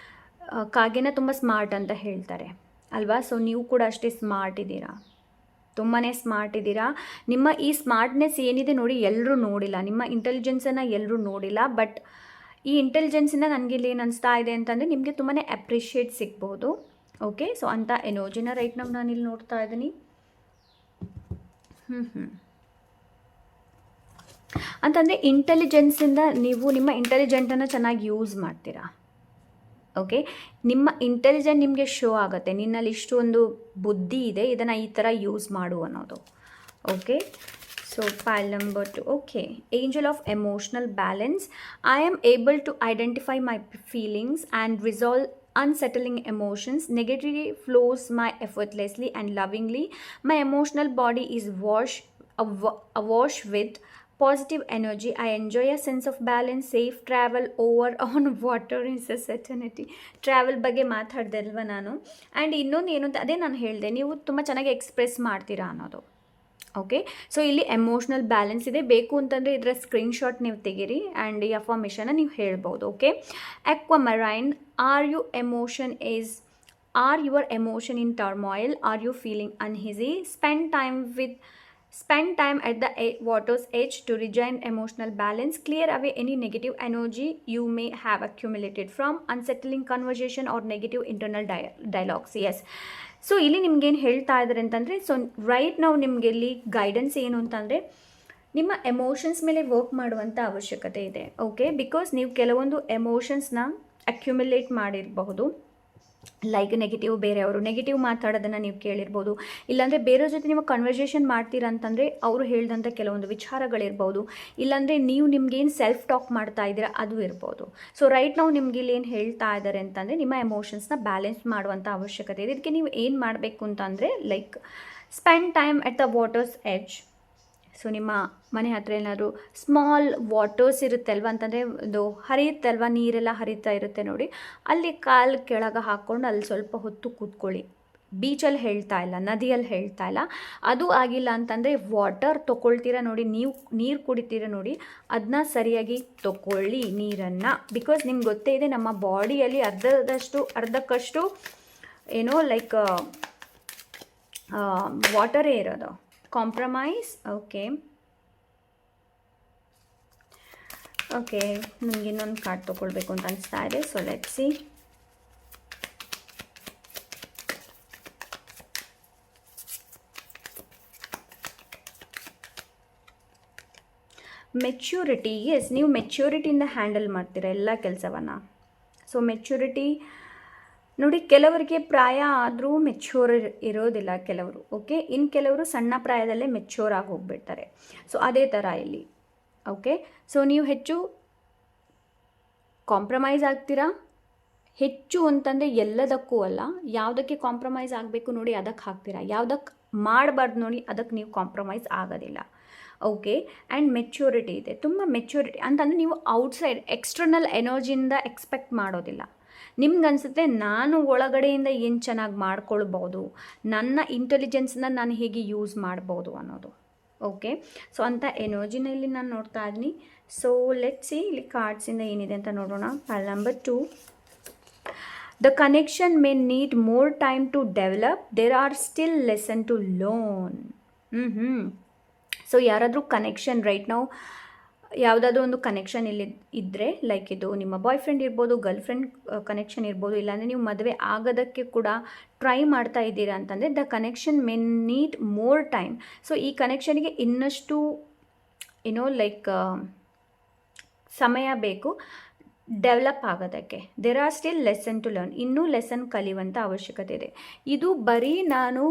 ಕಾಗೆನ ತುಂಬ ಸ್ಮಾರ್ಟ್ ಅಂತ ಹೇಳ್ತಾರೆ ಅಲ್ವಾ. ಸೊ ನೀವು ಕೂಡ ಅಷ್ಟೇ ಸ್ಮಾರ್ಟ್ ಇದ್ದೀರಾ, ತುಂಬಾ ಸ್ಮಾರ್ಟ್ ಇದ್ದೀರಾ. ನಿಮ್ಮ ಈ ಸ್ಮಾರ್ಟ್ನೆಸ್ ಏನಿದೆ ನೋಡಿ, ಎಲ್ಲರೂ ನೋಡಿಲ್ಲ, ನಿಮ್ಮ ಇಂಟೆಲಿಜೆನ್ಸನ್ನು ಎಲ್ಲರೂ ನೋಡಿಲ್ಲ. ಬಟ್ ಈ ಇಂಟೆಲಿಜೆನ್ಸಿಂದ ನನಗೆ ಇಲ್ಲಿ ಏನು ಅನಿಸ್ತಾ ಇದೆ ಅಂತಂದರೆ, ನಿಮಗೆ ತುಂಬಾ ಅಪ್ರಿಷಿಯೇಟ್ ಸಿಗ್ಬೋದು. ಓಕೆ, ಸೊ ಅಂಥ ಎನರ್ಜಿನ ರೈಟ್ ನಾವು ನಾನಿಲ್ಲಿ ನೋಡ್ತಾ ಇದ್ದೀನಿ. ಅಂತಂದರೆ ಇಂಟೆಲಿಜೆನ್ಸಿಂದ ನೀವು ನಿಮ್ಮ ಇಂಟೆಲಿಜೆಂಟನ್ನು ಚೆನ್ನಾಗಿ ಯೂಸ್ ಮಾಡ್ತೀರಾ. ಓಕೆ, ನಿಮ್ಮ ಇಂಟೆಲಿಜೆಂಟ್ ನಿಮಗೆ ಶೋ ಆಗುತ್ತೆ, ನಿನ್ನಲ್ಲಿ ಇಷ್ಟೊಂದು ಬುದ್ಧಿ ಇದೆ, ಇದನ್ನು ಈ ಥರ ಯೂಸ್ ಮಾಡು ಅನ್ನೋದು. Okay, so pile number 2. Okay, angel of emotional balance. I am able to identify my feelings and resolve unsettling emotions. Negativity flows my effortlessly and lovingly. My emotional body is awash with positive energy. I enjoy a sense of balance. Safe travel over on water is a certainty. Travel ಬಗ್ಗೆ ಮಾತಾಡ್ದಲ್ವ ನಾನು. And ಇನ್ನೊಂದು ಏನು ಅಂತ ಅದೇ ನಾನು ಹೇಳಿದೆ, ನೀವು ತುಂಬ ಚೆನ್ನಾಗಿ ಎಕ್ಸ್ಪ್ರೆಸ್ ಮಾಡ್ತೀರಾ ಅನ್ನೋದು. ಓಕೆ, ಸೊ ಇಲ್ಲಿ ಎಮೋಷ್ನಲ್ ಬ್ಯಾಲೆನ್ಸ್ ಇದೆ. ಬೇಕು ಅಂತಂದರೆ ಇದರ ಸ್ಕ್ರೀನ್ಶಾಟ್ ನೀವು ತೆಗೀರಿ ಆ್ಯಂಡ್ ಈ ಅಫರ್ಮೇಷನ್ನ ನೀವು ಹೇಳ್ಬೋದು. Okay, aquamarine. Are your emotion in turmoil? Are you feeling uneasy? Spend time at the water's edge to regain emotional balance. Clear away any negative energy you may have accumulated from unsettling conversation or negative internal dialogues. Yes. So ಇಲ್ಲಿ ನಿಮ್ಗೇನು ಹೇಳ್ತಾ ಇದ್ದಾರೆ ಅಂತಂದರೆ, so right ನಾವು ನಿಮಗೆ ಇಲ್ಲಿ guidance ಏನು ಅಂತಂದರೆ, ನಿಮ್ಮ ಎಮೋಷನ್ಸ್ ಮೇಲೆ ವರ್ಕ್ ಮಾಡುವಂಥ ಅವಶ್ಯಕತೆ ಇದೆ. ಓಕೆ, ಬಿಕಾಸ್ ನೀವು ಕೆಲವೊಂದು ಎಮೋಷನ್ಸ್ನ ಅಕ್ಯುಮುಲೇಟ್ ಮಾಡಿರಬಹುದು. ಲೈಕ್ ಬೇರೆಯವರು ನೆಗೆಟಿವ್ ಮಾತಾಡೋದನ್ನು ನೀವು ಕೇಳಿರ್ಬೋದು, ಇಲ್ಲಾಂದರೆ ಬೇರೆಯವ್ರ ಜೊತೆ ನೀವು ಕನ್ವರ್ಸೇಷನ್ ಮಾಡ್ತೀರಾ ಅಂತಂದರೆ ಅವರು ಹೇಳಿದಂಥ ಕೆಲವೊಂದು ವಿಚಾರಗಳಿರ್ಬೋದು, ಇಲ್ಲಾಂದರೆ ನೀವು ನಿಮ್ಗೇನು ಸೆಲ್ಫ್ ಟಾಕ್ ಮಾಡ್ತಾ ಇದ್ದೀರಾ ಅದು ಇರ್ಬೋದು. ಸೊ ರೈಟ್ ನಾವು ನಿಮ್ಗೆ ಇಲ್ಲಿ ಏನು ಹೇಳ್ತಾ ಇದ್ದಾರೆ ಅಂತಂದರೆ, ನಿಮ್ಮ ಎಮೋಷನ್ಸ್ನ ಬ್ಯಾಲೆನ್ಸ್ ಮಾಡುವಂಥ ಅವಶ್ಯಕತೆ ಇದೆ. ಇದಕ್ಕೆ ನೀವು ಏನು ಮಾಡಬೇಕು ಅಂತಂದರೆ, like spend time at the water's edge. So ನಿಮ್ಮ ಮನೆ ಹತ್ರ ಏನಾದರೂ ಸ್ಮಾಲ್ ವಾಟರ್ಸ್ ಇರುತ್ತೆ ಅಲ್ವ, ಅಂತಂದರೆ ಇದು ಹರಿಯುತ್ತೆ ಅಲ್ವ, ನೀರೆಲ್ಲ ಹರಿತಾ ಇರುತ್ತೆ ನೋಡಿ, ಅಲ್ಲಿ ಕಾಲು ಕೆಳಗೆ ಹಾಕ್ಕೊಂಡು ಅಲ್ಲಿ ಸ್ವಲ್ಪ ಹೊತ್ತು ಕೂತ್ಕೊಳ್ಳಿ. ಬೀಚಲ್ಲಿ ಹೇಳ್ತಾ ಇಲ್ಲ, ನದಿಯಲ್ಲಿ ಹೇಳ್ತಾ ಇಲ್ಲ. ಅದು ಆಗಿಲ್ಲ ಅಂತಂದರೆ ವಾಟರ್ ತೊಗೊಳ್ತೀರ ನೋಡಿ, ನೀವು ನೀರು ಕುಡಿತೀರ ನೋಡಿ, ಅದನ್ನ ಸರಿಯಾಗಿ ತೊಗೊಳ್ಳಿ ನೀರನ್ನು. ಬಿಕಾಸ್ ನಿಮ್ಗೆ ಗೊತ್ತೇ ಇದೆ ನಮ್ಮ ಬಾಡಿಯಲ್ಲಿ ಅರ್ಧಕ್ಕಷ್ಟು ಏನೋ ಲೈಕ್ ವಾಟರೇ ಇರೋದು. ಕಾಂಪ್ರಮೈಸ್. ಓಕೆ, ನನಗೆ ಇನ್ನೊಂದು ಕಾರ್ಡ್ ತೊಗೊಳ್ಬೇಕು ಅಂತ ಅನಿಸ್ತಾ ಇದೆ. So let's see. Maturity. Yes, ನೀವು ಮೆಚ್ಯೂರಿಟಿಯಿಂದ ಹ್ಯಾಂಡಲ್ ಮಾಡ್ತೀರಾ ಎಲ್ಲ ಕೆಲಸವನ್ನು. ಸೊ ಮೆಚ್ಯೂರಿಟಿ ನೋಡಿ, ಕೆಲವರಿಗೆ ಪ್ರಾಯ ಆದರೂ ಮೆಚ್ಯೂರ್ ಇರೋದಿಲ್ಲ ಕೆಲವರು. ಓಕೆ, ಇನ್ನು ಕೆಲವರು ಸಣ್ಣ ಪ್ರಾಯದಲ್ಲೇ ಮೆಚ್ಯೂರ್ ಆಗಿ ಹೋಗ್ಬಿಡ್ತಾರೆ. ಸೊ ಅದೇ ಥರ ಇಲ್ಲಿ. ಓಕೆ, ಸೊ ನೀವು ಹೆಚ್ಚು ಕಾಂಪ್ರಮೈಸ್ ಆಗ್ತೀರಾ. ಹೆಚ್ಚು ಅಂತಂದರೆ ಎಲ್ಲದಕ್ಕೂ ಅಲ್ಲ, ಯಾವುದಕ್ಕೆ ಕಾಂಪ್ರಮೈಸ್ ಆಗಬೇಕು ನೋಡಿ ಅದಕ್ಕೆ ಹಾಕ್ತೀರಾ, ಯಾವುದಕ್ಕೆ ಮಾಡಬಾರ್ದು ನೋಡಿ ಅದಕ್ಕೆ ನೀವು ಕಾಂಪ್ರಮೈಸ್ ಆಗೋದಿಲ್ಲ. ಓಕೆ, ಆ್ಯಂಡ್ ಮೆಚ್ಯೂರಿಟಿ ಇದೆ, ತುಂಬ ಮೆಚ್ಯೂರಿಟಿ ಅಂತಂದರೆ ನೀವು ಔಟ್ಸೈಡ್ ಎಕ್ಸ್ಟರ್ನಲ್ ಎನರ್ಜಿಯಿಂದ ಎಕ್ಸ್ಪೆಕ್ಟ್ ಮಾಡೋದಿಲ್ಲ. ನಿಮ್ಗನ್ಸುತ್ತೆ ನಾನು ಒಳಗಡೆಯಿಂದ ಏನು ಚೆನ್ನಾಗಿ ಮಾಡ್ಕೊಳ್ಬೋದು, ನನ್ನ ಇಂಟೆಲಿಜೆನ್ಸನ್ನ ನಾನು ಹೇಗೆ ಯೂಸ್ ಮಾಡ್ಬೋದು ಅನ್ನೋದು. ಓಕೆ, ಸೊ ಅಂಥ ಎನರ್ಜಿನ ಇಲ್ಲಿ ನಾನು ನೋಡ್ತಾ ಇದ್ದೀನಿ. ಸೊ ಲೆಟ್ಸ್ ಸಿ ಇಲ್ಲಿ ಕಾರ್ಡ್ಸಿಂದ ಏನಿದೆ ಅಂತ ನೋಡೋಣ. Pal number 2. The connection may need more time to develop. There are still lessons to learn. So ಯಾರಾದರೂ ಕನೆಕ್ಷನ್ ರೈಟ್ ನಾವು ಯಾವುದಾದ್ರೂ ಒಂದು ಕನೆಕ್ಷನ್ ಇಲ್ಲಿ ಇದ್ದರೆ, ಲೈಕ್ ಇದು ನಿಮ್ಮ ಬಾಯ್ ಫ್ರೆಂಡ್ ಇರ್ಬೋದು, ಗರ್ಲ್ ಫ್ರೆಂಡ್ ಕನೆಕ್ಷನ್ ಇರ್ಬೋದು, ಇಲ್ಲಾಂದರೆ ನೀವು ಮದುವೆ ಆಗೋದಕ್ಕೆ ಕೂಡ ಟ್ರೈ ಮಾಡ್ತಾ ಇದ್ದೀರಾ ಅಂತಂದರೆ the connection may need more time. So ಈ ಕನೆಕ್ಷನ್ಗೆ ಇನ್ನಷ್ಟು ಏನೋ ಲೈಕ್ ಸಮಯ ಬೇಕು ಡೆವಲಪ್ ಆಗೋದಕ್ಕೆ. There are still lesson to learn. ಇನ್ನೂ ಲೆಸನ್ ಕಲಿಯುವಂಥ ಅವಶ್ಯಕತೆ ಇದೆ. ಇದು ಬರೀ ನಾನು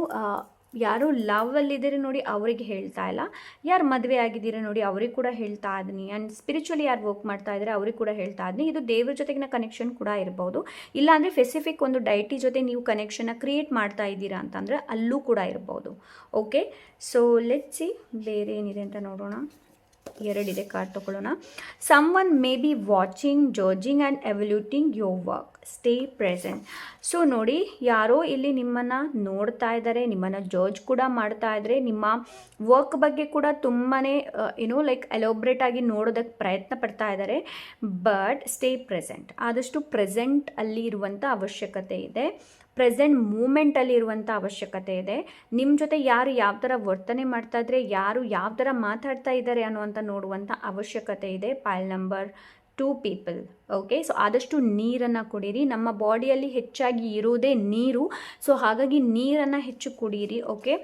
ಯಾರು ಲವಲ್ಲಿದ್ದೀರಿ ನೋಡಿ ಅವರಿಗೆ ಹೇಳ್ತಾ ಇಲ್ಲ, ಯಾರು ಮದುವೆ ಆಗಿದ್ದೀರಿ ನೋಡಿ ಅವ್ರಿಗೆ ಕೂಡ ಹೇಳ್ತಾ ಇದ್ದೀನಿ, ಆ್ಯಂಡ್ ಸ್ಪಿರಿಚುವಲಿ ಯಾರು ವರ್ಕ್ ಮಾಡ್ತಾ ಇದ್ದಾರೆ ಅವ್ರಿಗೆ ಕೂಡ ಹೇಳ್ತಾ ಇದ್ದೀನಿ. ಇದು ದೇವ್ರ ಜೊತೆಗಿನ ಕನೆಕ್ಷನ್ ಕೂಡ ಇರ್ಬೋದು, ಇಲ್ಲಾಂದರೆ ಸ್ಪೆಸಿಫಿಕ್ ಒಂದು ಡೈಟಿ ಜೊತೆ ನೀವು ಕನೆಕ್ಷನ್ನ ಕ್ರಿಯೇಟ್ ಮಾಡ್ತಾ ಇದ್ದೀರಾ ಅಂತಂದರೆ ಅಲ್ಲೂ ಕೂಡ ಇರ್ಬೋದು. ಓಕೆ, ಸೊ ಲೆಟ್ಸ್ ಸಿ ಬೇರೆ ಏನಿದೆ ಅಂತ ನೋಡೋಣ. 2 ಇದೆ, ಕಾರ್ಡ್ ತೊಗೊಳ್ಳೋಣ. Someone may be watching, judging and evaluating your work. Stay present. So ನೋಡಿ, ಯಾರೋ ಇಲ್ಲಿ ನಿಮ್ಮನ್ನು ನೋಡ್ತಾ ಇದ್ದಾರೆ, ನಿಮ್ಮನ್ನು ಜಡ್ಜ್ ಕೂಡ ಮಾಡ್ತಾ ಇದ್ದಾರೆ, ನಿಮ್ಮ ವರ್ಕ್ ಬಗ್ಗೆ ಕೂಡ ತುಂಬಾ ಏನೋ ಲೈಕ್ ಎಲೋಬ್ರೇಟ್ ಆಗಿ ನೋಡೋದಕ್ಕೆ ಪ್ರಯತ್ನ ಪಡ್ತಾ ಇದ್ದಾರೆ. But stay present. ಆದಷ್ಟು ಪ್ರೆಸೆಂಟ್ ಅಲ್ಲಿ ಇರುವಂಥ ಅವಶ್ಯಕತೆ ಇದೆ, ಪ್ರೆಸೆಂಟ್ ಮೂಮೆಂಟಲ್ಲಿ ಇರುವಂಥ ಅವಶ್ಯಕತೆ ಇದೆ. ನಿಮ್ಮ ಜೊತೆ ಯಾರು ಯಾವ ಥರ ವರ್ತನೆ ಮಾಡ್ತಾ ಇದ್ದಾರೆ, ಯಾರು ಯಾವ ಥರ ಮಾತಾಡ್ತಾ ಇದ್ದಾರೆ ಅನ್ನುವಂಥ ನೋಡುವಂಥ ಅವಶ್ಯಕತೆ ಇದೆ. Pile number 2 people. Okay, so ಆದಷ್ಟು ನೀರನ್ನು ಕುಡೀರಿ. ನಮ್ಮ ಬಾಡಿಯಲ್ಲಿ ಹೆಚ್ಚಾಗಿ ಇರುವುದೇ ನೀರು, ಸೊ ಹಾಗಾಗಿ ನೀರನ್ನು ಹೆಚ್ಚು ಕುಡೀರಿ. Okay,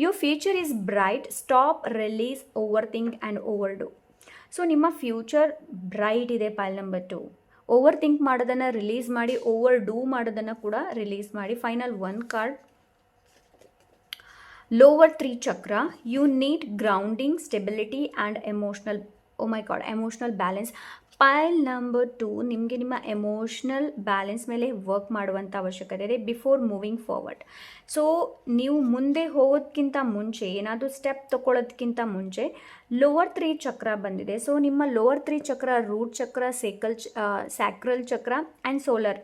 your future is bright. Stop, release, over think and over do. So ನಿಮ್ಮ ಫ್ಯೂಚರ್ ಬ್ರೈಟ್ ಇದೆ. Pile number 2. ಓವರ್ ಥಿಂಕ್ ಮಾಡೋದನ್ನು ರಿಲೀಸ್ ಮಾಡಿ, ಓವರ್ ಡೂ ಮಾಡೋದನ್ನು ಕೂಡ ರಿಲೀಸ್ ಮಾಡಿ. Final 1 card. Lower 3 chakra. You need grounding, stability and emotional, oh my God, emotional balance. Pile number 2, ನಿಮಗೆ ನಿಮ್ಮ emotional balance ಮೇಲೆ ವರ್ಕ್ ಮಾಡುವಂಥ ಅವಶ್ಯಕತೆ ಇದೆ ಬಿಫೋರ್ ಮೂವಿಂಗ್ ಫಾರ್ವರ್ಡ್. ಸೊ ನೀವು ಮುಂದೆ ಹೋಗೋದಕ್ಕಿಂತ ಮುಂಚೆ, ಏನಾದರೂ ಸ್ಟೆಪ್ ತೊಗೊಳ್ಳೋದಕ್ಕಿಂತ ಮುಂಚೆ ಲೋವರ್ 3 ಚಕ್ರ ಬಂದಿದೆ. ಸೊ ನಿಮ್ಮ ಲೋವರ್ 3 ಚಕ್ರ ರೂಟ್ ಚಕ್ರ, ಸ್ಯಾಕ್ರಲ್ ಚಕ್ರ ಆ್ಯಂಡ್ ಸೋಲರ್.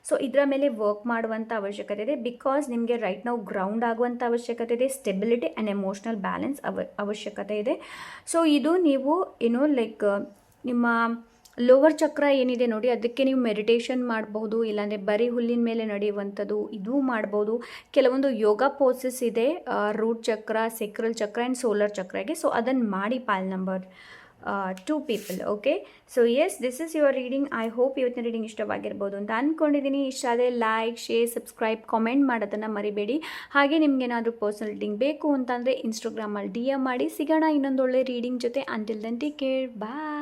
ಸೊ ಇದರ ಮೇಲೆ ವರ್ಕ್ ಮಾಡುವಂಥ ಅವಶ್ಯಕತೆ ಇದೆ. ಬಿಕಾಸ್ ನಿಮಗೆ ರೈಟ್ ನಾವು ಗ್ರೌಂಡ್ ಆಗುವಂಥ ಅವಶ್ಯಕತೆ ಇದೆ, ಸ್ಟೆಬಿಲಿಟಿ ಆ್ಯಂಡ್ ಎಮೋಷ್ನಲ್ ಬ್ಯಾಲೆನ್ಸ್ ಅವಶ್ಯಕತೆ ಇದೆ. ಸೊ ಇದು ನೀವು ಏನೋ ಲೈಕ್ ನಿಮ್ಮ ಲೋವರ್ ಚಕ್ರ ಏನಿದೆ ನೋಡಿ, ಅದಕ್ಕೆ ನೀವು ಮೆಡಿಟೇಷನ್ ಮಾಡಬಹುದು, ಇಲ್ಲಾಂದರೆ ಬರೀ ಹುಲ್ಲಿನ ಮೇಲೆ ನಡೆಯುವಂಥದ್ದು ಇದು ಮಾಡ್ಬೋದು. ಕೆಲವೊಂದು ಯೋಗ ಪೋಸಸ್ ಇದೆ ರೂಟ್ ಚಕ್ರ, ಸೆಕ್ರಲ್ ಚಕ್ರ ಆ್ಯಂಡ್ ಸೋಲರ್ ಚಕ್ರಗೆ. ಸೊ ಅದನ್ನು ಮಾಡಿ. Pile number 2 people. Okay, so yes, this is your reading. I hope ಇವತ್ತಿನ ರೀಡಿಂಗ್ ಇಷ್ಟವಾಗಿರ್ಬೋದು ಅಂತ ಅಂದ್ಕೊಂಡಿದ್ದೀನಿ. ಇಷ್ಟ ಆದರೆ ಲೈಕ್, ಶೇರ್, ಸಬ್ಸ್ಕ್ರೈಬ್, ಕಾಮೆಂಟ್ ಮಾಡೋದನ್ನು ಮರಿಬೇಡಿ. ಹಾಗೆ ನಿಮ್ಗೇನಾದರೂ ಪರ್ಸನಲ್ ರೀಡಿಂಗ್ ಬೇಕು ಅಂತಂದರೆ ಇನ್ಸ್ಟಾಗ್ರಾಮಲ್ಲಿ DM ಮಾಡಿ. ಸಿಗೋಣ ಇನ್ನೊಂದು ಒಳ್ಳೆ ರೀಡಿಂಗ್ ಜೊತೆ. ಅಂಟಿಲ್ ದೆನ್ ಟೇಕ್ ಕೇರ್, ಬಾಯ್.